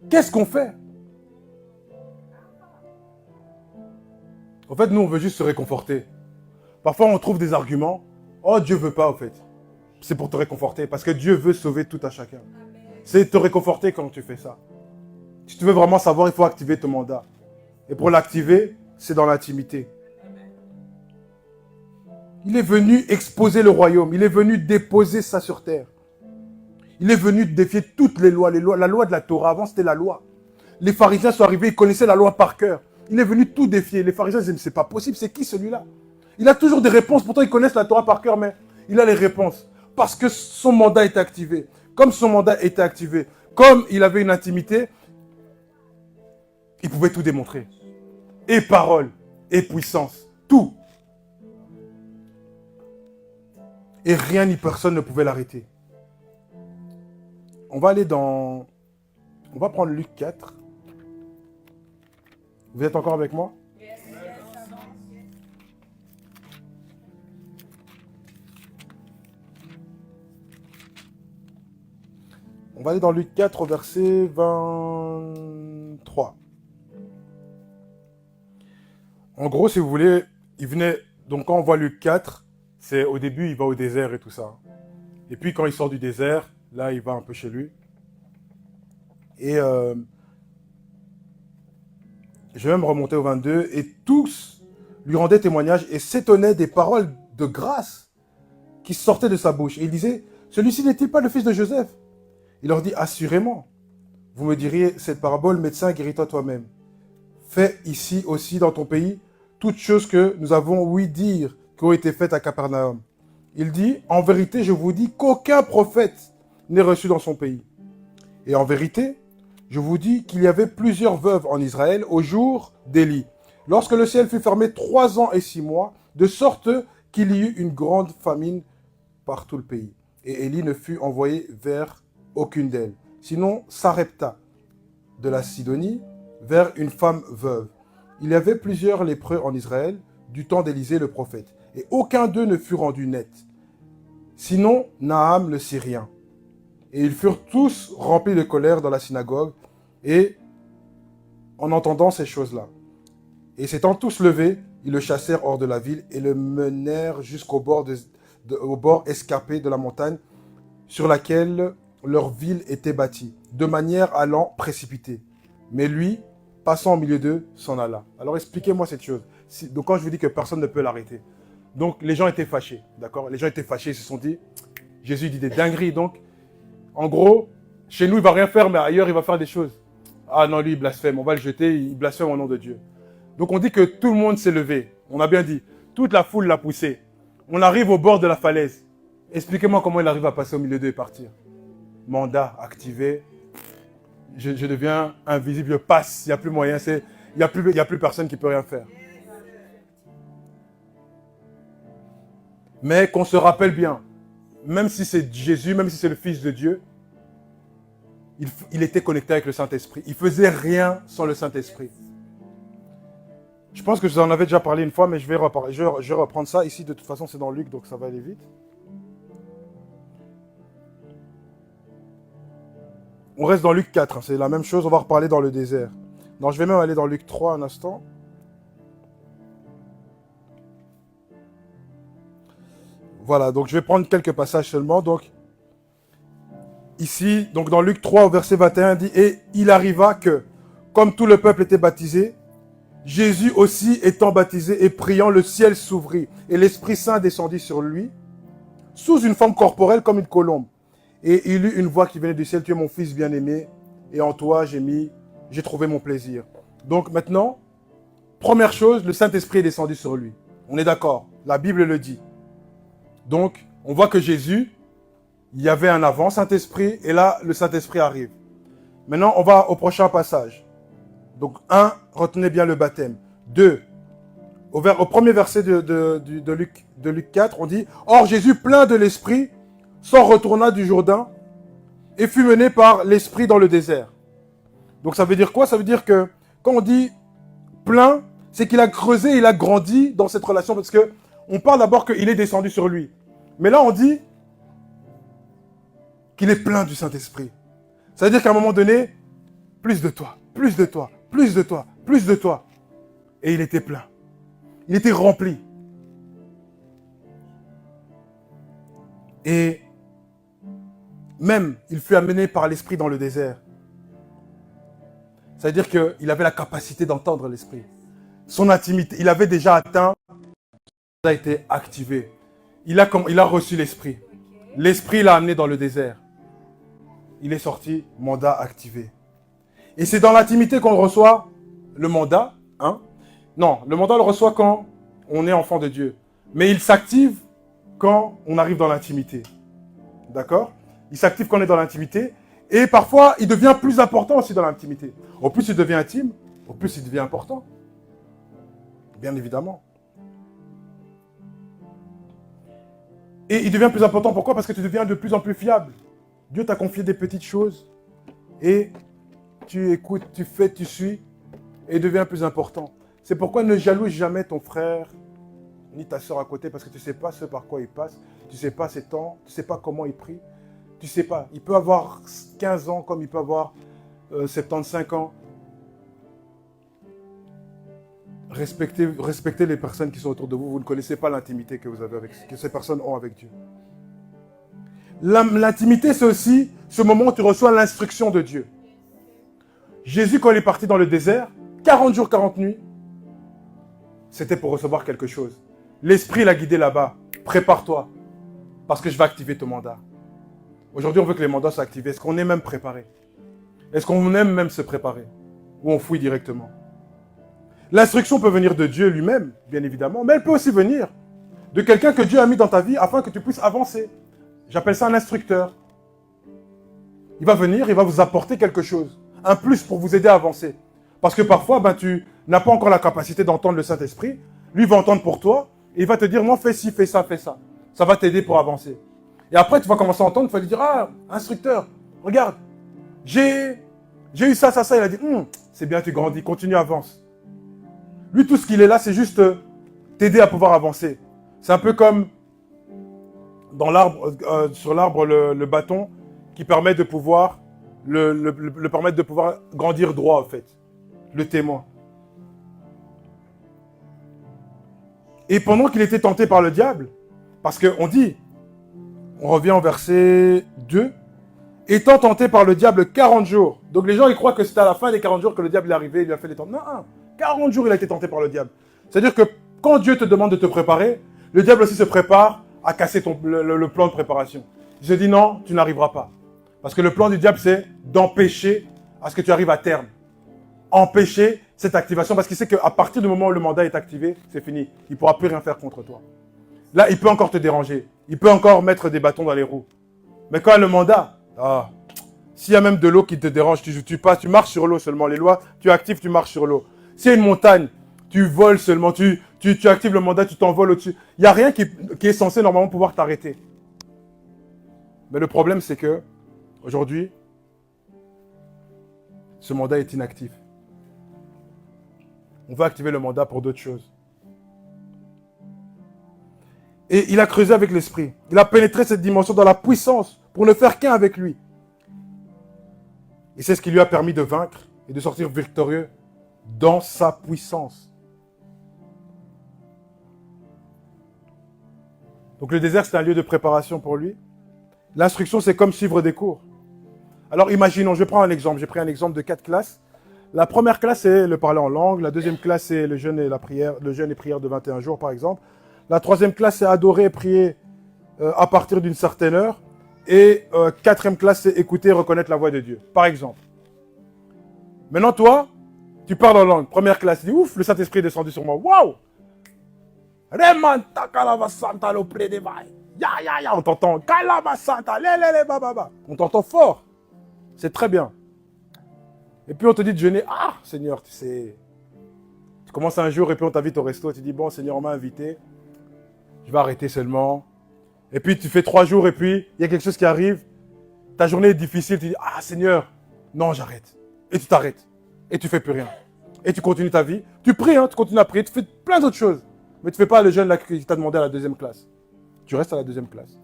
qu'est-ce qu'on fait? En fait, nous, on veut juste se réconforter. Parfois, on trouve des arguments. Oh, Dieu ne veut pas, en fait. C'est pour te réconforter, parce que Dieu veut sauver tout à chacun. C'est te réconforter quand tu fais ça. Si tu veux vraiment savoir, il faut activer ton mandat. Et pour l'activer, c'est dans l'intimité. Il est venu exposer le royaume. Il est venu déposer ça sur terre. Il est venu défier toutes les lois. La loi de la Torah, avant c'était la loi. Les pharisiens sont arrivés, ils connaissaient la loi par cœur. Il est venu tout défier. Les pharisiens disaient, c'est pas possible, c'est qui celui-là? Il a toujours des réponses, pourtant ils connaissent la Torah par cœur, mais il a les réponses. Parce que son mandat est activé. Comme son mandat était activé, comme il avait une intimité, il pouvait tout démontrer. Et parole, et puissance, tout. Et rien ni personne ne pouvait l'arrêter. On va prendre Luc 4. Vous êtes encore avec moi? On va aller dans Luc 4 au verset 23. En gros, si vous voulez, il venait... Donc quand on voit Luc 4, c'est au début, il va au désert et tout ça. Et puis quand il sort du désert, là, il va un peu chez lui. Et je vais même remonter au 22. Et tous lui rendaient témoignage et s'étonnaient des paroles de grâce qui sortaient de sa bouche. Et il disait, celui-ci n'est-il pas le fils de Joseph? Il leur dit, assurément, vous me diriez cette parabole, médecin, guéris-toi toi-même. Fais ici aussi dans ton pays toutes choses que nous avons ouï dire qui ont été faites à Capernaum. Il dit, en vérité, je vous dis qu'aucun prophète n'est reçu dans son pays. Et en vérité, je vous dis qu'il y avait plusieurs veuves en Israël au jour d'Élie, lorsque le ciel fut fermé 3 ans et 6 mois, de sorte qu'il y eut une grande famine par tout le pays. Et Élie ne fut envoyé vers aucune d'elles, sinon Sarepta de la Sidonie, vers une femme veuve. Il y avait plusieurs lépreux en Israël du temps d'Élisée le prophète, et aucun d'eux ne fut rendu net, sinon Naham le Syrien. Et ils furent tous remplis de colère dans la synagogue, et en entendant ces choses-là. Et s'étant tous levés, ils le chassèrent hors de la ville et le menèrent jusqu'au bord, au bord escarpé de la montagne sur laquelle leur ville était bâtie, de manière à l'en précipiter. Mais lui, passant au milieu d'eux, s'en alla. Alors expliquez-moi cette chose. Donc quand je vous dis que personne ne peut l'arrêter. Donc les gens étaient fâchés, d'accord? Les gens étaient fâchés, ils se sont dit, Jésus dit des dingueries. Donc, en gros, chez nous, il ne va rien faire, mais ailleurs, il va faire des choses. Ah non, lui, il blasphème, on va le jeter, il blasphème au nom de Dieu. Donc on dit que tout le monde s'est levé. On a bien dit, toute la foule l'a poussé. On arrive au bord de la falaise. Expliquez-moi comment il arrive à passer au milieu d'eux et partir. Mandat activé. Je deviens invisible, je passe, il n'y a plus moyen, il n'y a plus personne qui peut rien faire. Mais qu'on se rappelle bien, même si c'est Jésus, même si c'est le Fils de Dieu, il était connecté avec le Saint-Esprit. Il ne faisait rien sans le Saint-Esprit. Je pense que je vous en avais déjà parlé une fois, mais je vais reprendre ça. Ici, de toute façon, c'est dans Luc, donc ça va aller vite. On reste dans Luc 4, hein, c'est la même chose, on va reparler dans le désert. Non, je vais même aller dans Luc 3 un instant. Voilà, donc je vais prendre quelques passages seulement. Donc, ici, donc dans Luc 3, au verset 21, dit « Et il arriva que, comme tout le peuple était baptisé, Jésus aussi étant baptisé et priant, le ciel s'ouvrit, et l'Esprit Saint descendit sur lui, sous une forme corporelle comme une colombe. Et il eut une voix qui venait du ciel, « Tu es mon fils bien-aimé, et en toi j'ai trouvé mon plaisir. » Donc maintenant, première chose, le Saint-Esprit est descendu sur lui. On est d'accord, la Bible le dit. Donc, on voit que Jésus, il y avait un avant Saint-Esprit, et là, le Saint-Esprit arrive. Maintenant, on va au prochain passage. Donc, 1, retenez bien le baptême. 2, au premier verset de Luc 4, on dit « Or, Jésus, plein de l'Esprit, s'en retourna du Jourdain et fut mené par l'Esprit dans le désert. » Donc, ça veut dire quoi? Ça veut dire que, quand on dit « plein », c'est qu'il a creusé, il a grandi dans cette relation, parce que on parle d'abord qu'il est descendu sur lui. Mais là, on dit qu'il est plein du Saint-Esprit. Ça veut dire qu'à un moment donné, plus de toi, plus de toi, plus de toi, plus de toi. Et il était plein. Il était rempli. Et même, il fut amené par l'Esprit dans le désert. Ça veut dire qu'il avait la capacité d'entendre l'Esprit. Son intimité, il avait déjà atteint, ça a été activé. Il a reçu l'Esprit. L'Esprit l'a amené dans le désert. Il est sorti, mandat activé. Et c'est dans l'intimité qu'on reçoit le mandat. Hein? Non, le mandat on le reçoit quand on est enfant de Dieu. Mais il s'active quand on arrive dans l'intimité. D'accord? Il s'active quand on est dans l'intimité. Et parfois, il devient plus important aussi dans l'intimité. Au plus il devient intime, au plus il devient important. Bien évidemment. Et il devient plus important, pourquoi? Parce que tu deviens de plus en plus fiable. Dieu t'a confié des petites choses. Et tu écoutes, tu fais, tu suis. Et il devient plus important. C'est pourquoi ne jalouse jamais ton frère, ni ta soeur à côté, parce que tu ne sais pas ce par quoi il passe. Tu ne sais pas ses temps, tu ne sais pas comment il prie. Tu ne sais pas. Il peut avoir 15 ans comme il peut avoir 75 ans. Respectez les personnes qui sont autour de vous. Vous ne connaissez pas l'intimité que vous avez que ces personnes ont avec Dieu. L'intimité, c'est aussi ce moment où tu reçois l'instruction de Dieu. Jésus, quand il est parti dans le désert, 40 jours, 40 nuits, c'était pour recevoir quelque chose. L'Esprit l'a guidé là-bas. Prépare-toi, parce que je vais activer ton mandat. Aujourd'hui, on veut que les mandats soient activés. Est-ce qu'on est même préparé? Est-ce qu'on aime même se préparer? Ou on fouille directement? L'instruction peut venir de Dieu lui-même, bien évidemment, mais elle peut aussi venir de quelqu'un que Dieu a mis dans ta vie afin que tu puisses avancer. J'appelle ça un instructeur. Il va venir, il va vous apporter quelque chose, un plus pour vous aider à avancer. Parce que parfois, tu n'as pas encore la capacité d'entendre le Saint-Esprit. Lui va entendre pour toi et il va te dire, non, fais ci, fais ça, fais ça. Ça va t'aider pour avancer. Et après, tu vas commencer à entendre, tu vas lui dire, ah, instructeur, regarde, j'ai eu ça, ça, ça. Il a dit, c'est bien, tu grandis, continue, avance. Lui, tout ce qu'il est là, c'est juste t'aider à pouvoir avancer. C'est un peu comme dans l'arbre, sur l'arbre, le bâton qui permet de pouvoir permettre de pouvoir grandir droit, en fait. Le témoin. Et pendant qu'il était tenté par le diable, parce qu'on dit, on revient au verset 2, étant tenté par le diable 40 jours. Donc les gens, ils croient que c'était à la fin des 40 jours que le diable est arrivé, il lui a fait des tentes. Non, 40 jours, il a été tenté par le diable. C'est-à-dire que quand Dieu te demande de te préparer, le diable aussi se prépare à casser le plan de préparation. Il se dit non, tu n'arriveras pas. Parce que le plan du diable, c'est d'empêcher à ce que tu arrives à terme. Empêcher cette activation, parce qu'il sait qu'à partir du moment où le mandat est activé, c'est fini. Il ne pourra plus rien faire contre toi. Là, il peut encore te déranger. Il peut encore mettre des bâtons dans les roues. Mais quand il y a le mandat, s'il y a même de l'eau qui te dérange, tu marches sur l'eau seulement. Les lois, tu actives, tu marches sur l'eau. S'il y a une montagne, tu voles seulement, tu actives le mandat, tu t'envoles au-dessus. Il n'y a rien qui est censé normalement pouvoir t'arrêter. Mais le problème, c'est que aujourd'hui, ce mandat est inactif. On va activer le mandat pour d'autres choses. Et il a creusé avec l'esprit. Il a pénétré cette dimension dans la puissance pour ne faire qu'un avec lui. Et c'est ce qui lui a permis de vaincre et de sortir victorieux dans sa puissance. Donc le désert, c'est un lieu de préparation pour lui. L'instruction, c'est comme suivre des cours. Alors imaginons, je prends un exemple. J'ai pris un exemple de 4 classes. La première classe, c'est le parler en langue. La deuxième classe, c'est le jeûne et la prière, le jeûne et prière de 21 jours, par exemple. La troisième classe, c'est adorer et prier à partir d'une certaine heure. Et quatrième classe, c'est écouter et reconnaître la voix de Dieu, par exemple. Maintenant, toi, tu parles en langue. Première classe, tu dis, ouf, le Saint-Esprit est descendu sur moi. Waouh! On t'entend. On t'entend fort. C'est très bien. Et puis on te dit de jeûner. Ah, Seigneur, tu sais. Tu commences un jour et puis on t'invite au resto. Tu dis, bon, Seigneur, on m'a invité. Je vais arrêter seulement. Et puis tu fais 3 jours et puis il y a quelque chose qui arrive. Ta journée est difficile. Tu dis, ah, Seigneur, non, j'arrête. Et tu t'arrêtes. Et tu fais plus rien. Et tu continues ta vie. Tu pries, hein, tu continues à prier. Tu fais plein d'autres choses. Mais tu ne fais pas le jeûne là qui t'a demandé à la deuxième classe. Tu restes à la deuxième classe.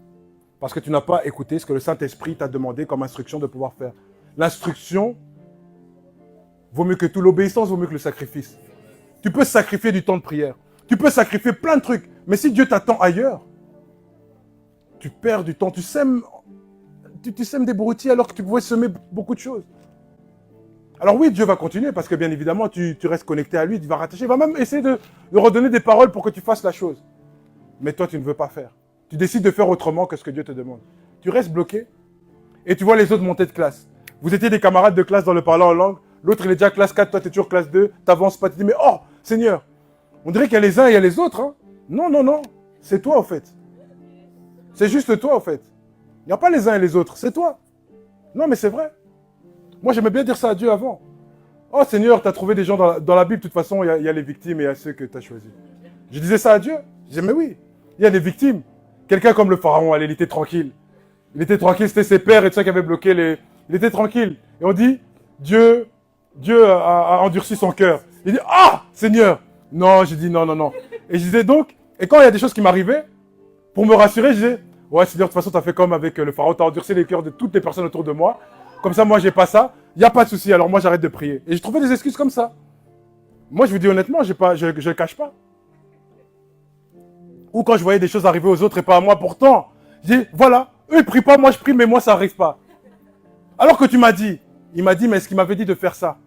Parce que tu n'as pas écouté ce que le Saint-Esprit t'a demandé comme instruction de pouvoir faire. L'instruction vaut mieux que tout. L'obéissance vaut mieux que le sacrifice. Tu peux sacrifier du temps de prière. Tu peux sacrifier plein de trucs. Mais si Dieu t'attend ailleurs, tu perds du temps. Tu sèmes des broutilles alors que tu pouvais semer beaucoup de choses. Alors oui, Dieu va continuer parce que bien évidemment, tu restes connecté à lui, il va rattacher, il va même essayer de redonner des paroles pour que tu fasses la chose. Mais toi, tu ne veux pas faire. Tu décides de faire autrement que ce que Dieu te demande. Tu restes bloqué et tu vois les autres monter de classe. Vous étiez des camarades de classe dans le parlant en langue, l'autre il est déjà classe 4, toi tu es toujours classe 2, tu n'avances pas, tu dis mais oh Seigneur, on dirait qu'il y a les uns et il y a les autres. Hein. Non, non, non, c'est toi en fait. C'est juste toi en fait. Il n'y a pas les uns et les autres, c'est toi. Non mais c'est vrai. Moi, j'aimais bien dire ça à Dieu avant. Oh Seigneur, tu as trouvé des gens dans la Bible, de toute façon, il y a les victimes et il y a ceux que tu as choisis. Je disais ça à Dieu. Je disais, mais oui, il y a des victimes. Quelqu'un comme le pharaon, allez, il était tranquille. Il était tranquille, c'était ses pères et tout ça qui avaient bloqué les... Il était tranquille. Et on dit, Dieu a endurci son cœur. Il dit, ah Seigneur. Non, j'ai dit non, non, non. Et je disais donc, et quand il y a des choses qui m'arrivaient, pour me rassurer, je disais, ouais Seigneur, de toute façon, tu as fait comme avec le pharaon, tu as endurci les cœurs de toutes les personnes autour de moi. Comme ça, moi, j'ai pas ça. Il n'y a pas de souci. Alors moi, j'arrête de prier. Et j'ai trouvé des excuses comme ça. Moi, je vous dis honnêtement, je ne le cache pas. Ou quand je voyais des choses arriver aux autres et pas à moi, pourtant, je dis, voilà, eux, ils prient pas, moi, je prie, mais moi, ça n'arrive pas. Alors que tu m'as dit, il m'a dit, mais est-ce qu'il m'avait dit de faire ça?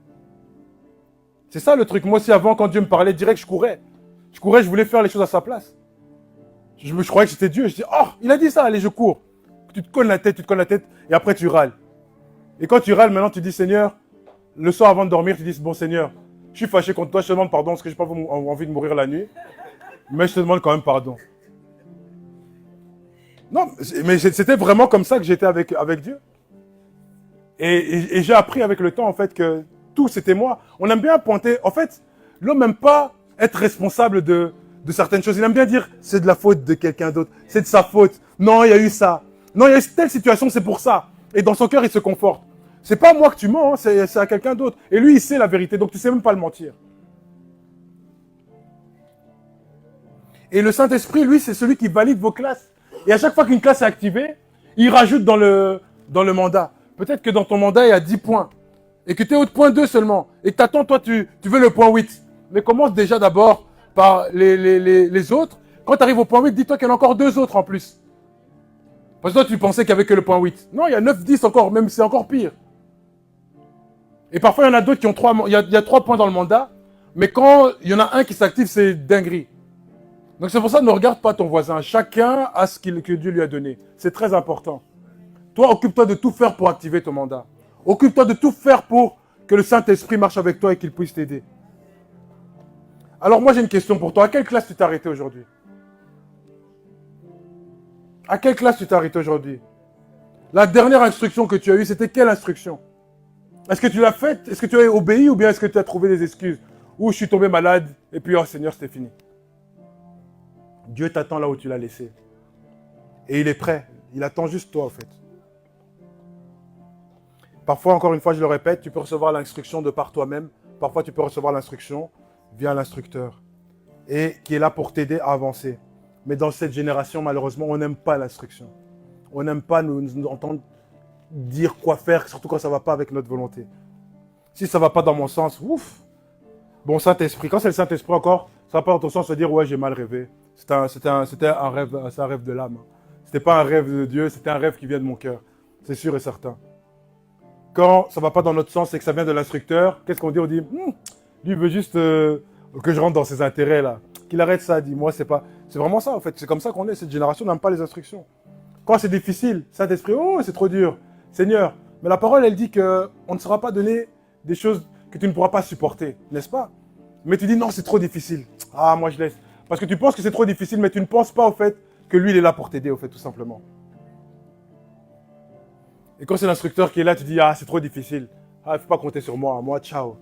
C'est ça le truc. Moi aussi, avant, quand Dieu me parlait, direct, je courais. Je courais, je voulais faire les choses à sa place. Je croyais que c'était Dieu. Je dis, oh, il a dit ça, allez, je cours. Tu te cognes la tête, et après, tu râles. Et quand tu râles, maintenant, tu dis, Seigneur, le soir avant de dormir, tu dis, bon Seigneur, je suis fâché contre toi, je te demande pardon parce que je n'ai pas envie de mourir la nuit. Mais je te demande quand même pardon. Non, mais c'était vraiment comme ça que j'étais avec Dieu. Et j'ai appris avec le temps, en fait, que tout, c'était moi. On aime bien pointer. En fait, l'homme n'aime pas être responsable de certaines choses. Il aime bien dire, c'est de la faute de quelqu'un d'autre. C'est de sa faute. Non, il y a eu ça. Non, il y a eu telle situation, c'est pour ça. Et dans son cœur, il se conforte. C'est pas moi que tu mens, hein, c'est à quelqu'un d'autre. Et lui, il sait la vérité, donc tu sais même pas le mentir. Et le Saint-Esprit, lui, c'est celui qui valide vos classes. Et à chaque fois qu'une classe est activée, il rajoute dans le mandat. Peut-être que dans ton mandat, il y a 10 points. Et que tu es au point 2 seulement. Et que t'attends, toi, tu veux le point 8. Mais commence déjà d'abord par les autres. Quand tu arrives au point 8, dis-toi qu'il y en a encore 2 autres en plus. Parce que toi, tu pensais qu'il n'y avait que le point 8. Non, il y a 9, 10 encore, même c'est encore pire. Et parfois, il y en a d'autres qui ont 3, il y a 3 points dans le mandat. Mais quand il y en a un qui s'active, c'est dinguerie. Donc c'est pour ça, ne regarde pas ton voisin. Chacun a ce que Dieu lui a donné. C'est très important. Toi, occupe-toi de tout faire pour activer ton mandat. Occupe-toi de tout faire pour que le Saint-Esprit marche avec toi et qu'il puisse t'aider. Alors moi, j'ai une question pour toi. À quelle classe tu t'es arrêté aujourd'hui? À quelle classe tu t'es arrêté aujourd'hui? La dernière instruction que tu as eue, c'était quelle instruction? Est-ce que tu l'as faite? Est-ce que tu as obéi ou bien est-ce que tu as trouvé des excuses? Ou je suis tombé malade et puis, oh Seigneur, c'était fini. Dieu t'attend là où tu l'as laissé. Et il est prêt. Il attend juste toi, en fait. Parfois, encore une fois, je le répète, tu peux recevoir l'instruction de par toi-même. Parfois, tu peux recevoir l'instruction via l'instructeur. Et qui est là pour t'aider à avancer. Mais dans cette génération, malheureusement, on n'aime pas l'instruction. On n'aime pas nous entendre dire quoi faire, surtout quand ça ne va pas avec notre volonté. Si ça ne va pas dans mon sens, ouf. Bon, Saint-Esprit, quand c'est le Saint-Esprit encore, ça va pas dans ton sens de dire, ouais, j'ai mal rêvé. C'était un rêve, c'est un rêve de l'âme. C'était pas un rêve de Dieu, c'était un rêve qui vient de mon cœur. C'est sûr et certain. Quand ça va pas dans notre sens et que ça vient de l'instructeur, qu'est-ce qu'on dit? On dit, lui il veut juste que je rentre dans ses intérêts là. Qu'il arrête ça, dis-moi, c'est pas. C'est vraiment ça en fait. C'est comme ça qu'on est. Cette génération n'aime pas les instructions. Quand c'est difficile, Saint-Esprit, oh c'est trop dur. Seigneur, mais la parole elle dit que on ne sera pas donné des choses que tu ne pourras pas supporter, n'est-ce pas? Mais tu dis non, c'est trop difficile. Ah, moi je laisse. Parce que tu penses que c'est trop difficile, mais tu ne penses pas au fait que lui il est là pour t'aider, au fait, tout simplement. Et quand c'est l'instructeur qui est là, tu dis ah, c'est trop difficile. Ah, il ne faut pas compter sur moi. Moi, ciao.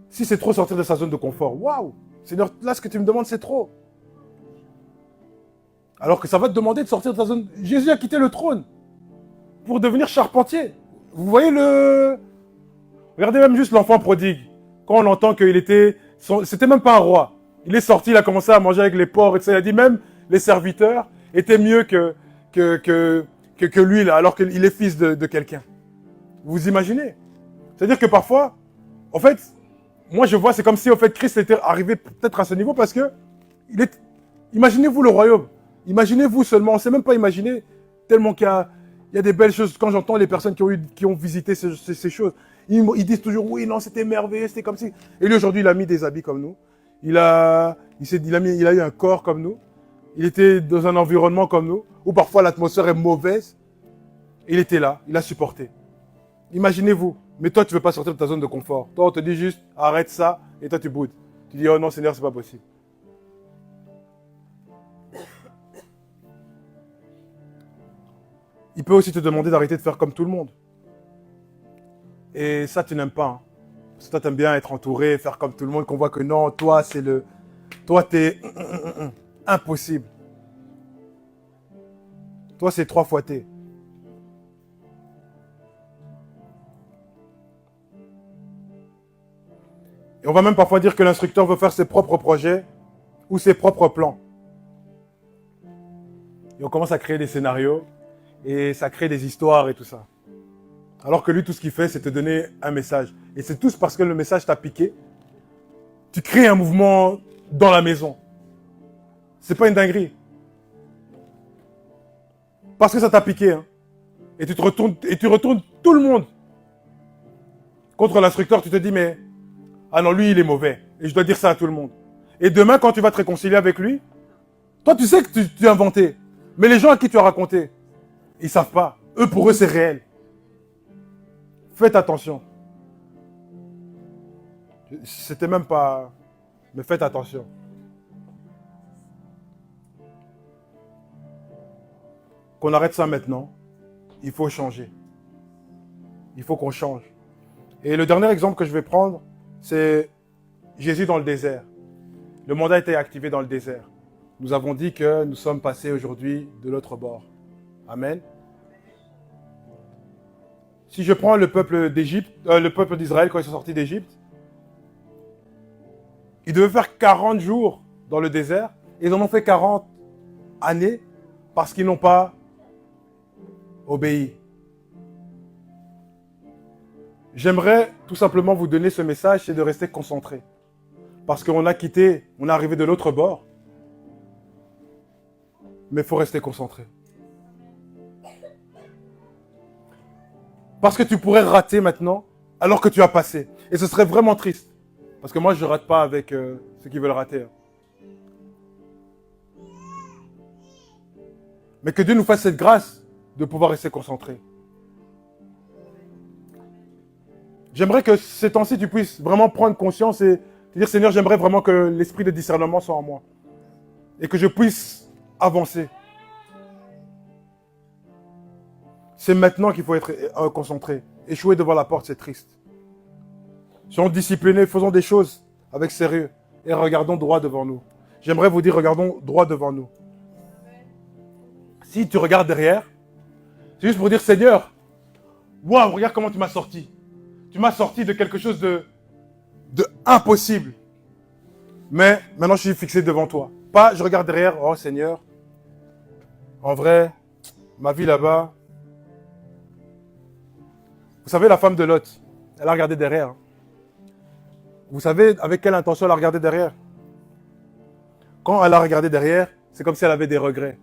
Si c'est trop sortir de sa zone de confort, waouh! Seigneur, là, ce que tu me demandes, c'est trop. Alors que ça va te demander de sortir de ta zone. Jésus a quitté le trône pour devenir charpentier. Vous voyez le. Regardez même juste l'enfant prodigue. Quand on entend qu'il était. C'était même pas un roi. Il est sorti, il a commencé à manger avec les porcs, etc. Il a dit même les serviteurs étaient mieux que lui, là, alors qu'il est fils de quelqu'un. Vous imaginez? C'est-à-dire que parfois, en fait, moi je vois, c'est comme si en fait Christ était arrivé peut-être à ce niveau parce que imaginez-vous le royaume. Imaginez-vous seulement, on ne sait même pas imaginer, tellement qu'il y a des belles choses. Quand j'entends les personnes qui ont visité ces choses, ils disent toujours, oui, non, c'était merveilleux, c'était comme si. Et lui, aujourd'hui, il a mis des habits comme nous. Il a eu un corps comme nous. Il était dans un environnement comme nous, où parfois l'atmosphère est mauvaise. Il était là, il a supporté. Imaginez-vous. Mais toi, tu ne veux pas sortir de ta zone de confort. Toi, on te dit juste, arrête ça, et toi, tu boudes. Tu dis, oh non, Seigneur, c'est pas possible. Il peut aussi te demander d'arrêter de faire comme tout le monde. Et ça, tu n'aimes pas. Hein. Parce que toi, tu aimes bien être entouré, faire comme tout le monde, qu'on voit que non, toi, c'est le... Toi, t'es impossible. Toi, c'est 3 fois T. Et on va même parfois dire que l'instructeur veut faire ses propres projets ou ses propres plans. Et on commence à créer des scénarios et ça crée des histoires et tout ça. Alors que lui, tout ce qu'il fait, c'est te donner un message. Et c'est tout parce que le message t'a piqué. Tu crées un mouvement dans la maison. C'est pas une dinguerie. Parce que ça t'a piqué. Hein. Et tu retournes tout le monde contre l'instructeur. Tu te dis, mais ah non, lui, il est mauvais. Et je dois dire ça à tout le monde. Et demain, quand tu vas te réconcilier avec lui, toi, tu sais que tu as inventé. Mais les gens à qui tu as raconté, ils savent pas. Eux, pour eux, c'est réel. Faites attention. C'était même pas... Mais faites attention. Qu'on arrête ça maintenant. Il faut changer. Il faut qu'on change. Et le dernier exemple que je vais prendre, c'est Jésus dans le désert. Le mandat a été activé dans le désert. Nous avons dit que nous sommes passés aujourd'hui de l'autre bord. Amen. Si je prends le peuple d'Égypte, le peuple d'Israël quand ils sont sortis d'Égypte, ils devaient faire 40 jours dans le désert. Et ils en ont fait 40 années parce qu'ils n'ont pas obéi. J'aimerais tout simplement vous donner ce message, c'est de rester concentré. Parce qu'on a quitté, on est arrivé de l'autre bord. Mais il faut rester concentré. Parce que tu pourrais rater maintenant, alors que tu as passé. Et ce serait vraiment triste. Parce que moi, je ne rate pas avec ceux qui veulent rater. Mais que Dieu nous fasse cette grâce de pouvoir rester concentré. J'aimerais que ces temps-ci, tu puisses vraiment prendre conscience et te dire, Seigneur, j'aimerais vraiment que l'esprit de discernement soit en moi. Et que je puisse avancer. C'est maintenant qu'il faut être concentré. Échouer devant la porte, c'est triste. Soyons disciplinés, faisons des choses avec sérieux. Et regardons droit devant nous. J'aimerais vous dire, regardons droit devant nous. Si tu regardes derrière, c'est juste pour dire, Seigneur, waouh, regarde comment tu m'as sorti. Tu m'as sorti de quelque chose de impossible. Mais maintenant, je suis fixé devant toi. Pas, je regarde derrière, oh Seigneur, en vrai, ma vie là-bas. Vous savez, la femme de Lot, elle a regardé derrière. Vous savez avec quelle intention elle a regardé derrière? quand elle a regardé derrière, c'est comme si elle avait des regrets.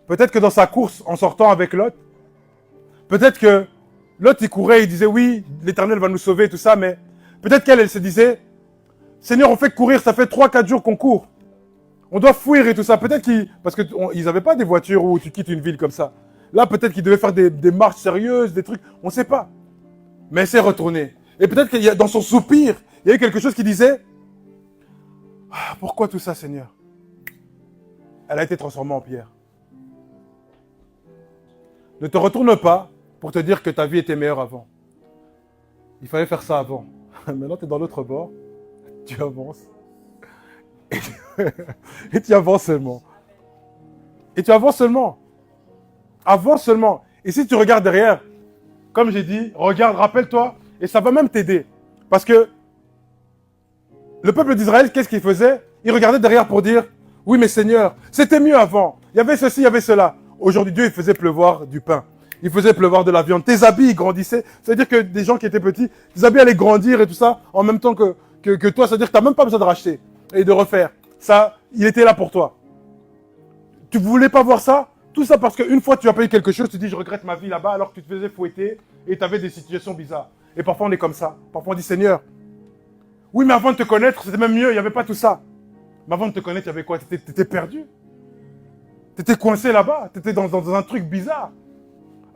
Peut-être que dans sa course, en sortant avec Lot, peut-être que Lot, il courait, il disait, oui, l'Éternel va nous sauver, tout ça, mais peut-être qu'elle, elle se disait, Seigneur, on fait courir, ça fait 3-4 jours qu'on court. On doit fuir et tout ça. Peut-être qu'ils... Parce qu'ils n'avaient pas des voitures où tu quittes une ville comme ça. Là, peut-être qu'ils devaient faire des marches sérieuses, des trucs. On ne sait pas. Mais elle s'est retournée. Et peut-être qu'il y a, dans son soupir, il y a eu quelque chose qui disait, ah, pourquoi tout ça, Seigneur? Elle a été transformée en pierre. Ne te retourne pas pour te dire que ta vie était meilleure avant. Il fallait faire ça avant. Maintenant, tu es dans l'autre bord. Tu avances. Et tu avances seulement. Et tu avances seulement. Avance seulement. Et si tu regardes derrière, comme j'ai dit, regarde, rappelle-toi, et ça va même t'aider. Parce que le peuple d'Israël, qu'est-ce qu'il faisait? Il regardait derrière pour dire, oui mais Seigneur, c'était mieux avant. Il y avait ceci, il y avait cela. Aujourd'hui, Dieu, il faisait pleuvoir du pain. Il faisait pleuvoir de la viande. Tes habits, ils grandissaient. C'est-à-dire que des gens qui étaient petits, tes habits allaient grandir et tout ça, en même temps que toi. C'est-à-dire que tu n'as même pas besoin de racheter et de refaire. Ça, il était là pour toi. Tu ne voulais pas voir ça? Tout ça parce qu'une fois tu as payé quelque chose, tu dis je regrette ma vie là-bas alors que tu te faisais fouetter et tu avais des situations bizarres. Et parfois on est comme ça. Parfois on dit Seigneur, oui mais avant de te connaître c'était même mieux, il n'y avait pas tout ça. Mais avant de te connaître il y avait quoi? Tu étais perdu. Tu étais coincé là-bas, tu étais dans un truc bizarre.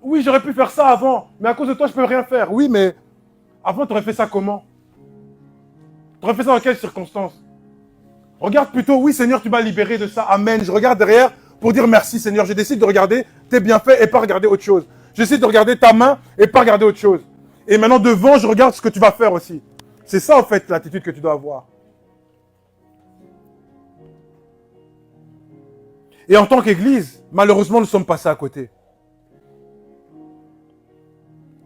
Oui j'aurais pu faire ça avant, mais à cause de toi je peux rien faire. Oui mais avant tu aurais fait ça comment? Tu aurais fait ça dans quelles circonstances? Regarde plutôt, oui Seigneur tu m'as libéré de ça, amen. Je regarde derrière pour dire merci Seigneur. Je décide de regarder tes bienfaits et pas regarder autre chose. Je décide de regarder ta main et pas regarder autre chose. Et maintenant devant, je regarde ce que tu vas faire aussi. C'est ça en fait l'attitude que tu dois avoir. Et en tant qu'Église, malheureusement, nous sommes passés à côté.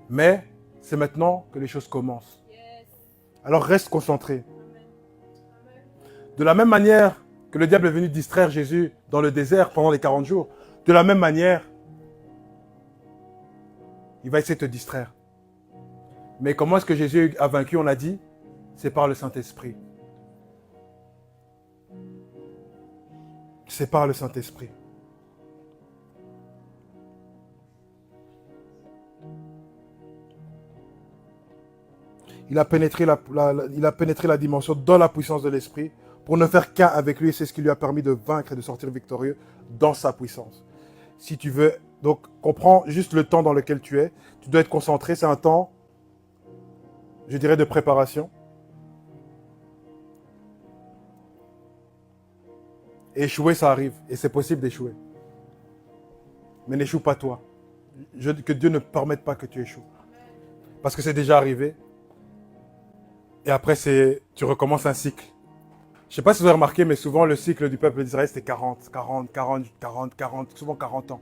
Mais c'est maintenant que les choses commencent. Alors reste concentré. De la même manière que le diable est venu distraire Jésus dans le désert pendant les 40 jours, de la même manière, il va essayer de te distraire. Mais comment est-ce que Jésus a vaincu? On a dit, c'est par le Saint-Esprit. C'est par le Saint-Esprit. Il a pénétré la dimension dans la puissance de l'Esprit pour ne faire qu'un avec lui. Et c'est ce qui lui a permis de vaincre et de sortir victorieux dans sa puissance. Si tu veux, donc comprends juste le temps dans lequel tu es. Tu dois être concentré. C'est un temps, je dirais, de préparation. Et échouer, ça arrive. Et c'est possible d'échouer. Mais n'échoue pas toi. Que Dieu ne permette pas que tu échoues. Parce que c'est déjà arrivé. Et après, tu recommences un cycle. Je ne sais pas si vous avez remarqué, mais souvent le cycle du peuple d'Israël, c'était 40, 40, 40, 40, 40, souvent 40 ans.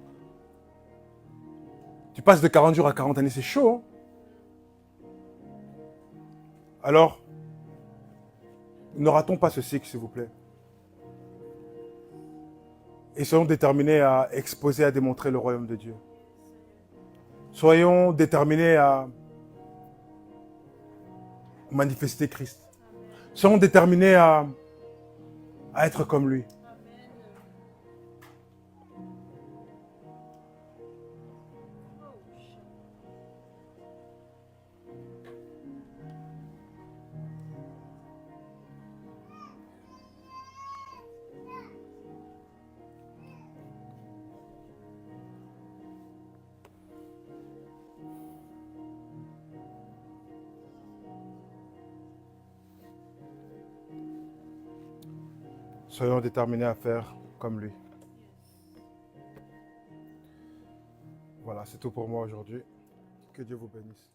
Tu passes de 40 jours à 40 années, c'est chaud. Hein? Alors, ne ratons pas ce cycle, s'il vous plaît. Et soyons déterminés à exposer, à démontrer le royaume de Dieu. Soyons déterminés à manifester Christ. Soyons déterminés à être comme lui. Soyons déterminés à faire comme lui. Voilà, c'est tout pour moi aujourd'hui. Que Dieu vous bénisse.